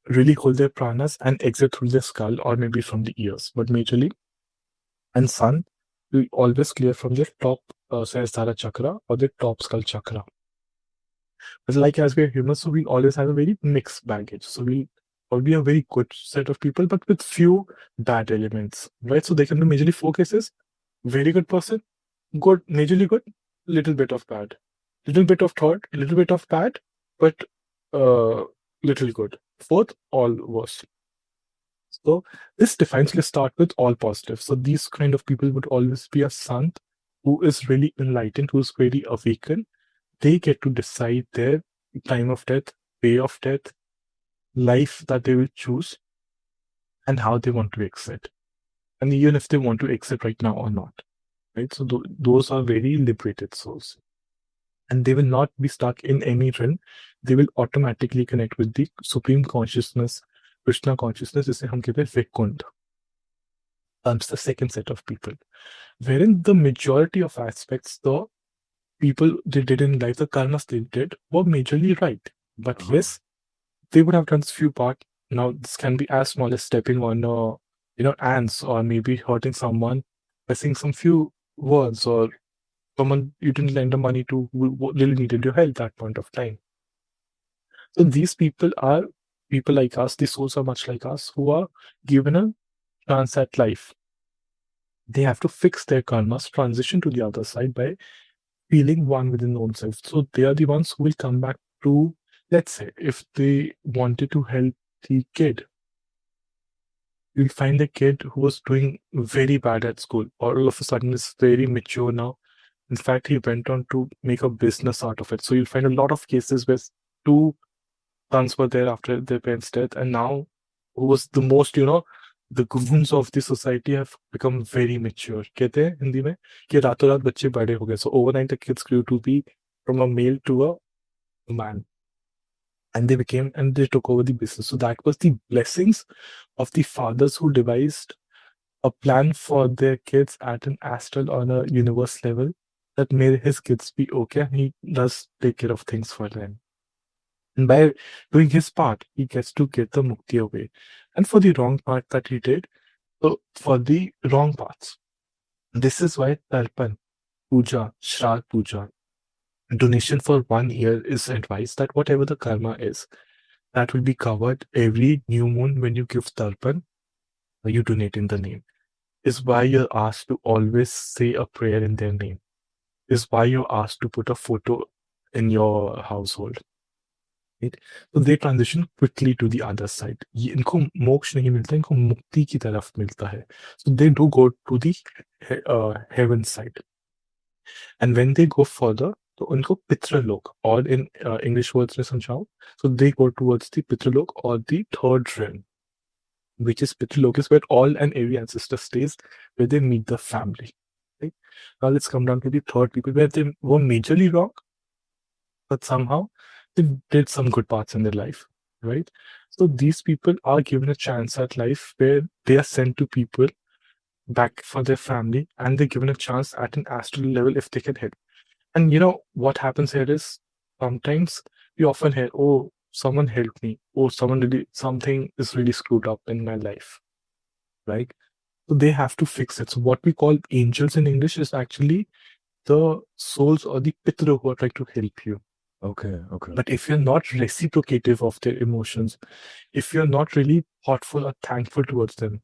really hold their pranas and exit through the skull or maybe from the ears. But majorly, and sun will always clear from the top Sahasrara chakra or the top skull chakra. But like as we are humans, so we always have a very mixed baggage. So we probably a very good set of people, but with few bad elements, right? So they can be majorly four cases: very good person, good, majorly good, little bit of bad, little bit of third, a little bit of bad, but little good. Fourth, all worse. So this defines, let's start with all positive. So these kind of people would always be a sant who is really enlightened, who is very awakened. They get to decide their time of death, way of death, life that they will choose, and how they want to exit. And even if they want to exit right now or not. Right? So those are very liberated souls. And they will not be stuck in any realm. They will automatically connect with the supreme consciousness, Krishna consciousness, जिसे हम कहते हैं Vaikunth. That's the second set of people, wherein the majority of aspects, the people they did in life, the karmas they did, were majorly right. But yes, they would have done few part. Now this can be as small as stepping on, ants, or maybe hurting someone by saying some few words, or someone you didn't lend the money to who really needed your help that point of time. So these people are people like us. The souls are much like us who are given a chance at life. They have to fix their karmas, transition to the other side by feeling one within their own self. So they are the ones who will come back to, let's say, if they wanted to help the kid, you'll find a kid who was doing very bad at school, or all of a sudden is very mature now. In fact, he went on to make a business out of it. So you'll find a lot of cases where two sons were there after their parents' death, and now who was the most, the goons of the society have become very mature. कहते हैं हिंदी में कि रातों रात बच्चे बड़े हो गए. So overnight the kids grew to be from a male to a man. And they took over the business. So that was the blessings of the fathers who devised a plan for their kids at an astral or a universe level that made his kids be okay. And he does take care of things for them. And by doing his part, he gets to get the mukti away. And for the wrong part that he did, so for the wrong parts, this is why Tarpan, Puja, Shraddh Puja, donation for 1 year is advised, that whatever the karma is, that will be covered every new moon when you give Tarpan, you donate in the name. Is why you're asked to always say a prayer in their name. Is why you're asked to put a photo in your household. Right? So they transition quickly to the other side. इनको मोक्ष नहीं मिलता, इनको मुक्ति की तरफ मिलता है. So they do go to the heaven side. And when they go further, तो उनको पितृलोक, or in English words में समझाओ, so they go towards the पितृलोक or the third realm, which is pitralok, is where all and every ancestor stays, where they meet the family. Right? Now let's come down to the third people, where they were majorly wrong, but somehow they did some good parts in their life, right? So these people are given a chance at life where they are sent to people back for their family, and they're given a chance at an astral level if they can help. And what happens here is sometimes we often hear, oh, someone helped me, oh, something is really screwed up in my life, right? So they have to fix it. So what we call angels in English is actually the souls or the pitra who are trying to help you. Okay. But if you're not reciprocative of their emotions, if you're not really thoughtful or thankful towards them,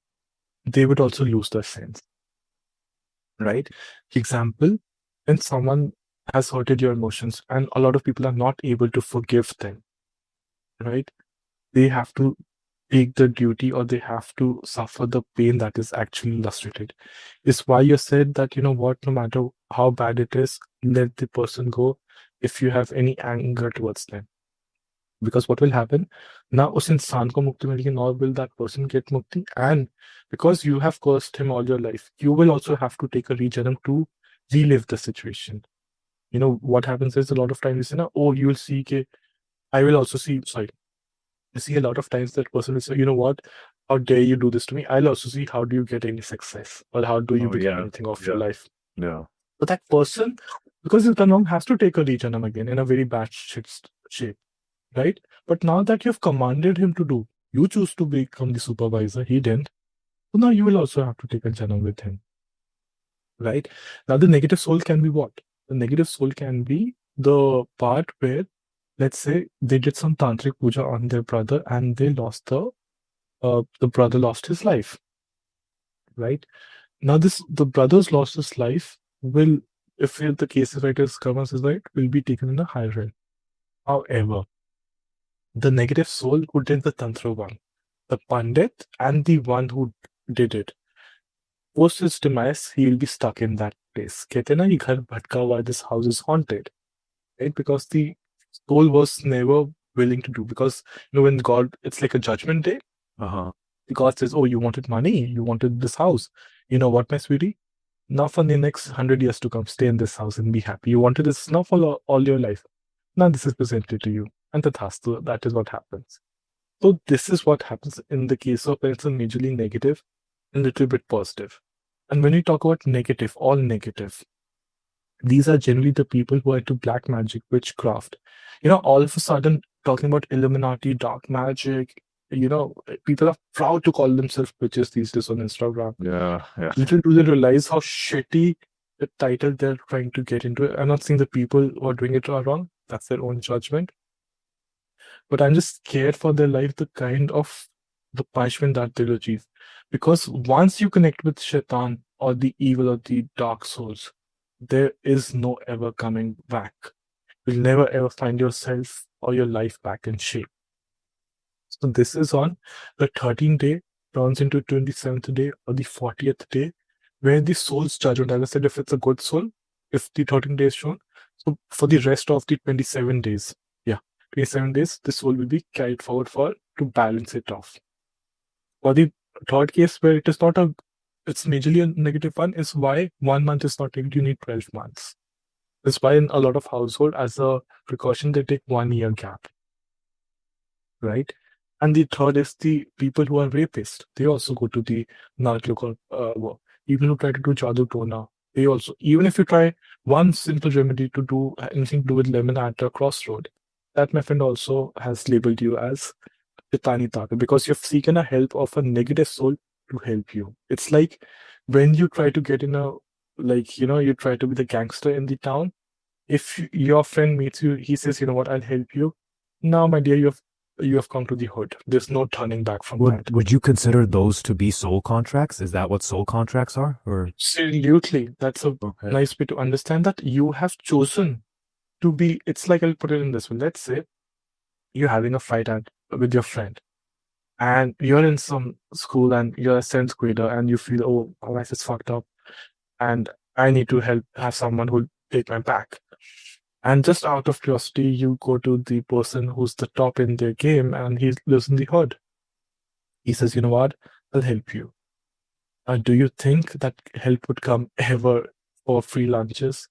they would also lose their sense. right? Example, when someone has hurted your emotions and a lot of people are not able to forgive them, right? They have to take the duty or they have to suffer the pain that is actually illustrated. It's why you said that, you know what, no matter how bad it is, let the person go if you have any anger towards them. Because what will happen now, उस इंसान को मुक्ति मिलेगी, nor will that person get mukti. And because you have cursed him all your life, you will also have to take a regeneration to relive the situation. You know what happens is a lot of times you say, na, oh, you will see ke, I will also see, sorry, you see a lot of times that person will say, you know what, how dare you do this to me? I'll also see how do you get any success or how do you Oh become yeah. anything of your Yeah. life. Yeah. So that person, because he's done wrong, has to take a regeneration again in a very bad shape, right? But now that you've commanded him to do, you choose to become the supervisor, he didn't. So now you will also have to take a janam with him, right? Now the negative soul can be what? The negative soul can be the part where, let's say, they did some tantric puja on their brother and they lost the brother lost his life, right? Now this the brother's lost his life will, if the case is right, as Karmas is right, will be taken in a higher realm. However, the negative soul who did the tantra one, the pandit and the one who did it, post his demise, he will be stuck in that place. कहते हैं ना, ये घर भटका हुआ, this house is haunted, right? Because the soul was never willing to do. Because you know when God, it's like a judgment day. Uh-huh. God says, "Oh, you wanted money, you wanted this house. You know what, my sweetie? Now for the next 100 years to come, stay in this house and be happy. You wanted this now for all your life. Now this is presented to you, and tathastu, that is what happens." So this is what happens in the case of when it's a majorly negative and a little bit positive. And when we talk about negative, all negative, these are generally the people who are into black magic, witchcraft. You know, all of a sudden talking about Illuminati, dark magic, you know, people are proud to call themselves witches these days on Instagram. Yeah. Yeah. Little do they realize how shitty the title they're trying to get into it. I'm not saying the people who are doing it are wrong. That's their own judgment. But I'm just scared for their life, the kind of the punishment that they'll achieve. Because once you connect with Shaitan or the evil or the dark souls, there is no ever coming back. You'll never ever find yourself or your life back in shape. So this is on the 13th day, turns into 27th day or the 40th day, where the soul's judgment, as I said, if it's a good soul, if the 13 days shown, so for the rest of the 27 days, yeah, 27 days, the soul will be carried forward for to balance it off. For the third case where it is not a, it's majorly a negative one, is why 1 month is not taken, you need 12 months. That's why in a lot of household, as a precaution, they take 1 year gap, right? And the third is the people who are rapists. They also go to the narcotic work. People who try to do jadoo tona, they also, even if you try one simple remedy to do anything to do with lemon at a crossroad, that, my friend, also has labeled you as Pitani Taka because you've seeken a help of a negative soul to help you. It's like when you try to get in a, like, you know, you try to be the gangster in the town. If your friend meets you, he says, you know what, I'll help you. Now, my dear, you have come to the hood. There's no turning back from that. Would you consider those to be soul contracts? Is that what soul contracts are? Or Absolutely. That's a okay. nice way to understand that you have chosen to be. It's like, I'll put it in this way. Let's say you're having a fight with your friend, and you're in some school and you're a 10th grader and you feel, oh, my life is fucked up and I need to have someone who'll take my back. And just out of curiosity, you go to the person who's the top in their game and he lives in the hood. He says, you know what, I'll help you. Do you think that help would come ever for free lunches?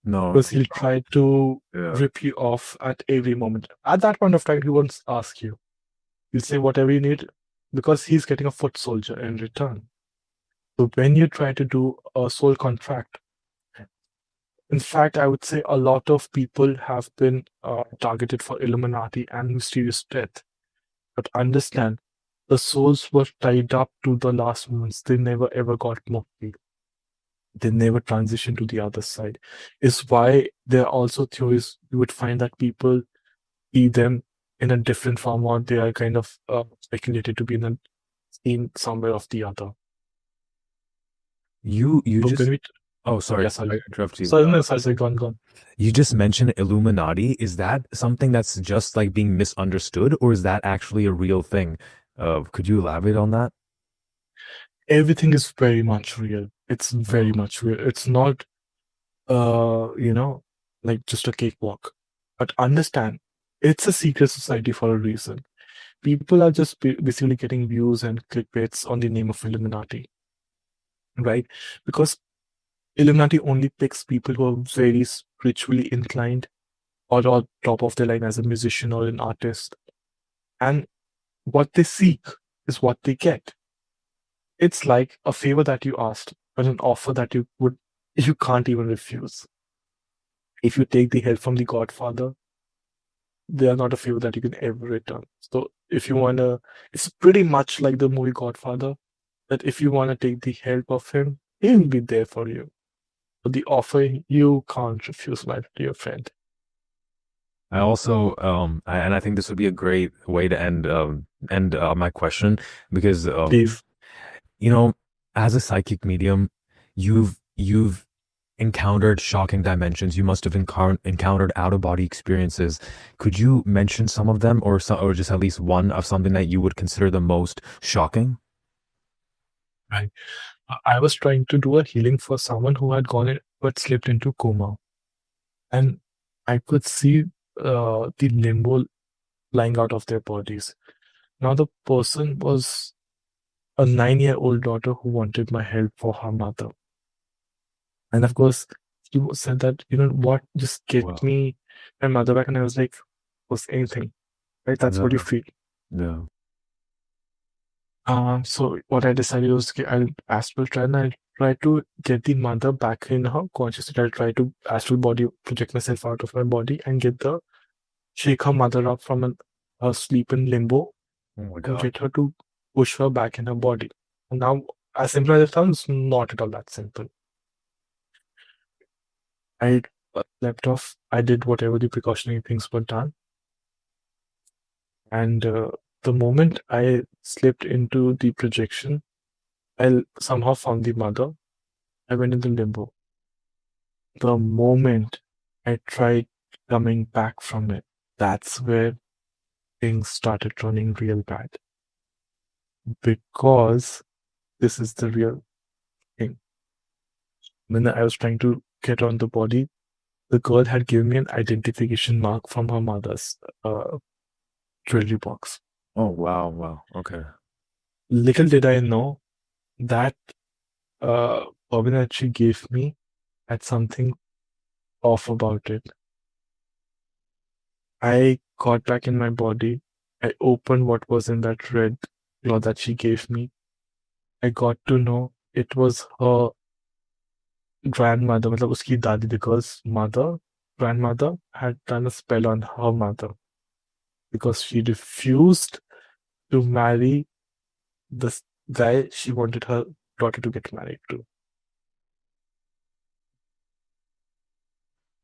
No. Because he'll try to Yeah. rip you off at every moment. At that point of time, he won't ask you. He'll say whatever you need because he's getting a foot soldier in return. So when you try to do a soul contract, in fact, I would say a lot of people have been targeted for Illuminati and mysterious death. But understand, the souls were tied up to the last moments. They never ever got mukti. They never transitioned to the other side. Is why there are also theories you would find that people see them in a different form or they are kind of speculated to be in somewhere of the other. You So just when we Oh, sorry, Yeah, I sorry. interrupt you. Sorry, no, sorry, go on, go on. You just mentioned Illuminati. Is that something that's just like being misunderstood, or is that actually a real thing? Could you elaborate on that? Everything is very much real. It's very Oh, much real. It's not, you know, like just a cakewalk. But understand, it's a secret society for a reason. People are just basically getting views and clickbaits on the name of Illuminati, right? Because Illuminati only picks people who are very spiritually inclined or on top of their line as a musician or an artist. And what they seek is what they get. It's like a favor that you asked, but an offer that you can't even refuse. If you take the help from the Godfather, they are not a favor that you can ever return. So if you wanna, it's pretty much like the movie Godfather, that if you wanna take the help of him, he'll be there for you. But the offer you can't refuse, my dear friend. I also, and I think this would be a great way to end my question because, Please. you know, as a psychic medium, you've encountered shocking dimensions. You must have encountered out of body experiences. Could you mention some of them, or just at least one of something that you would consider the most shocking? Right. I was trying to do a healing for someone who had gone in, but slipped into coma. And I could see the limbo flying out of their bodies. Now, the person was a 9-year-old daughter who wanted my help for her mother. And of course, she said that, you know what, just get Wow. me my mother back. And I was like, was anything, right? That's what you Yeah. feel. Yeah. So what I decided was, okay, I'll astral try and I'll try to get the mother back in her consciousness. I'll try to astral body project myself out of my body and shake her mother up from her sleep in limbo Oh my and God. get her to push her back in her body. And now, as simple as it sounds, not at all that simple. I slept off. I did whatever the precautionary things were done. And the moment I slipped into the projection, I somehow found the mother. I went into limbo. The moment I tried coming back from it, that's where things started turning real bad. Because this is the real thing. When I was trying to get on the body, the girl had given me an identification mark from her mother's jewelry box. Oh wow. Wow. Okay. Little did I know that Bobby that she gave me had something off about it. I got back in my body. I opened what was in that red cloth that she gave me. I got to know it was her grandmother, मतलब उसकी दादी, the girl's mother, grandmother, had done a spell on her mother because she refused to marry this guy she wanted her daughter to get married to.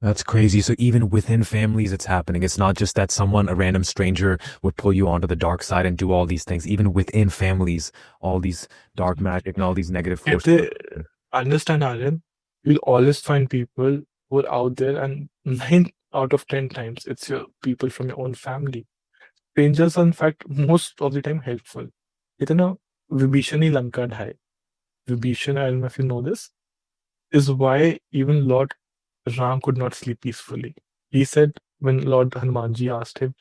That's crazy. So even within families, it's happening. It's not just that someone, a random stranger, would pull you onto the dark side and do all these things. Even within families, all these dark magic and all these negative If forces. they understand Aryan, you'll always find people who are out there, and 9 out of 10 times it's your people from your own family. Strangers are in fact most of the time helpful. इतना विभीषण ही Lanka ढाए. Vibhishan, I don't know if you know this, is why even Lord Ram could not sleep peacefully. He said when Lord Hanumanji asked him,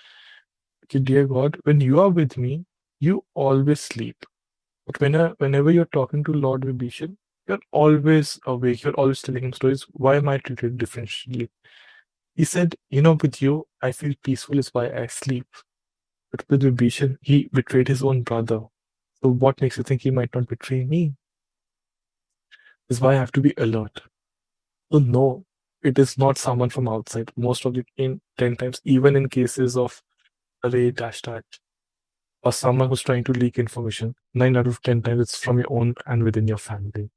Dear God, when you are with me, you always sleep. But whenever you're talking to Lord Vibhishan, you're always awake. You're always telling him stories. Why am I treated differently? He said, with you, I feel peaceful is why I sleep. But with Vibhishan, he betrayed his own brother. So what makes you think he might not betray me? Is why I have to be alert. So no, it is not someone from outside. Most of the in 10 times, even in cases of array dash dash or someone who's trying to leak information, 9 out of 10 times it's from your own and within your family.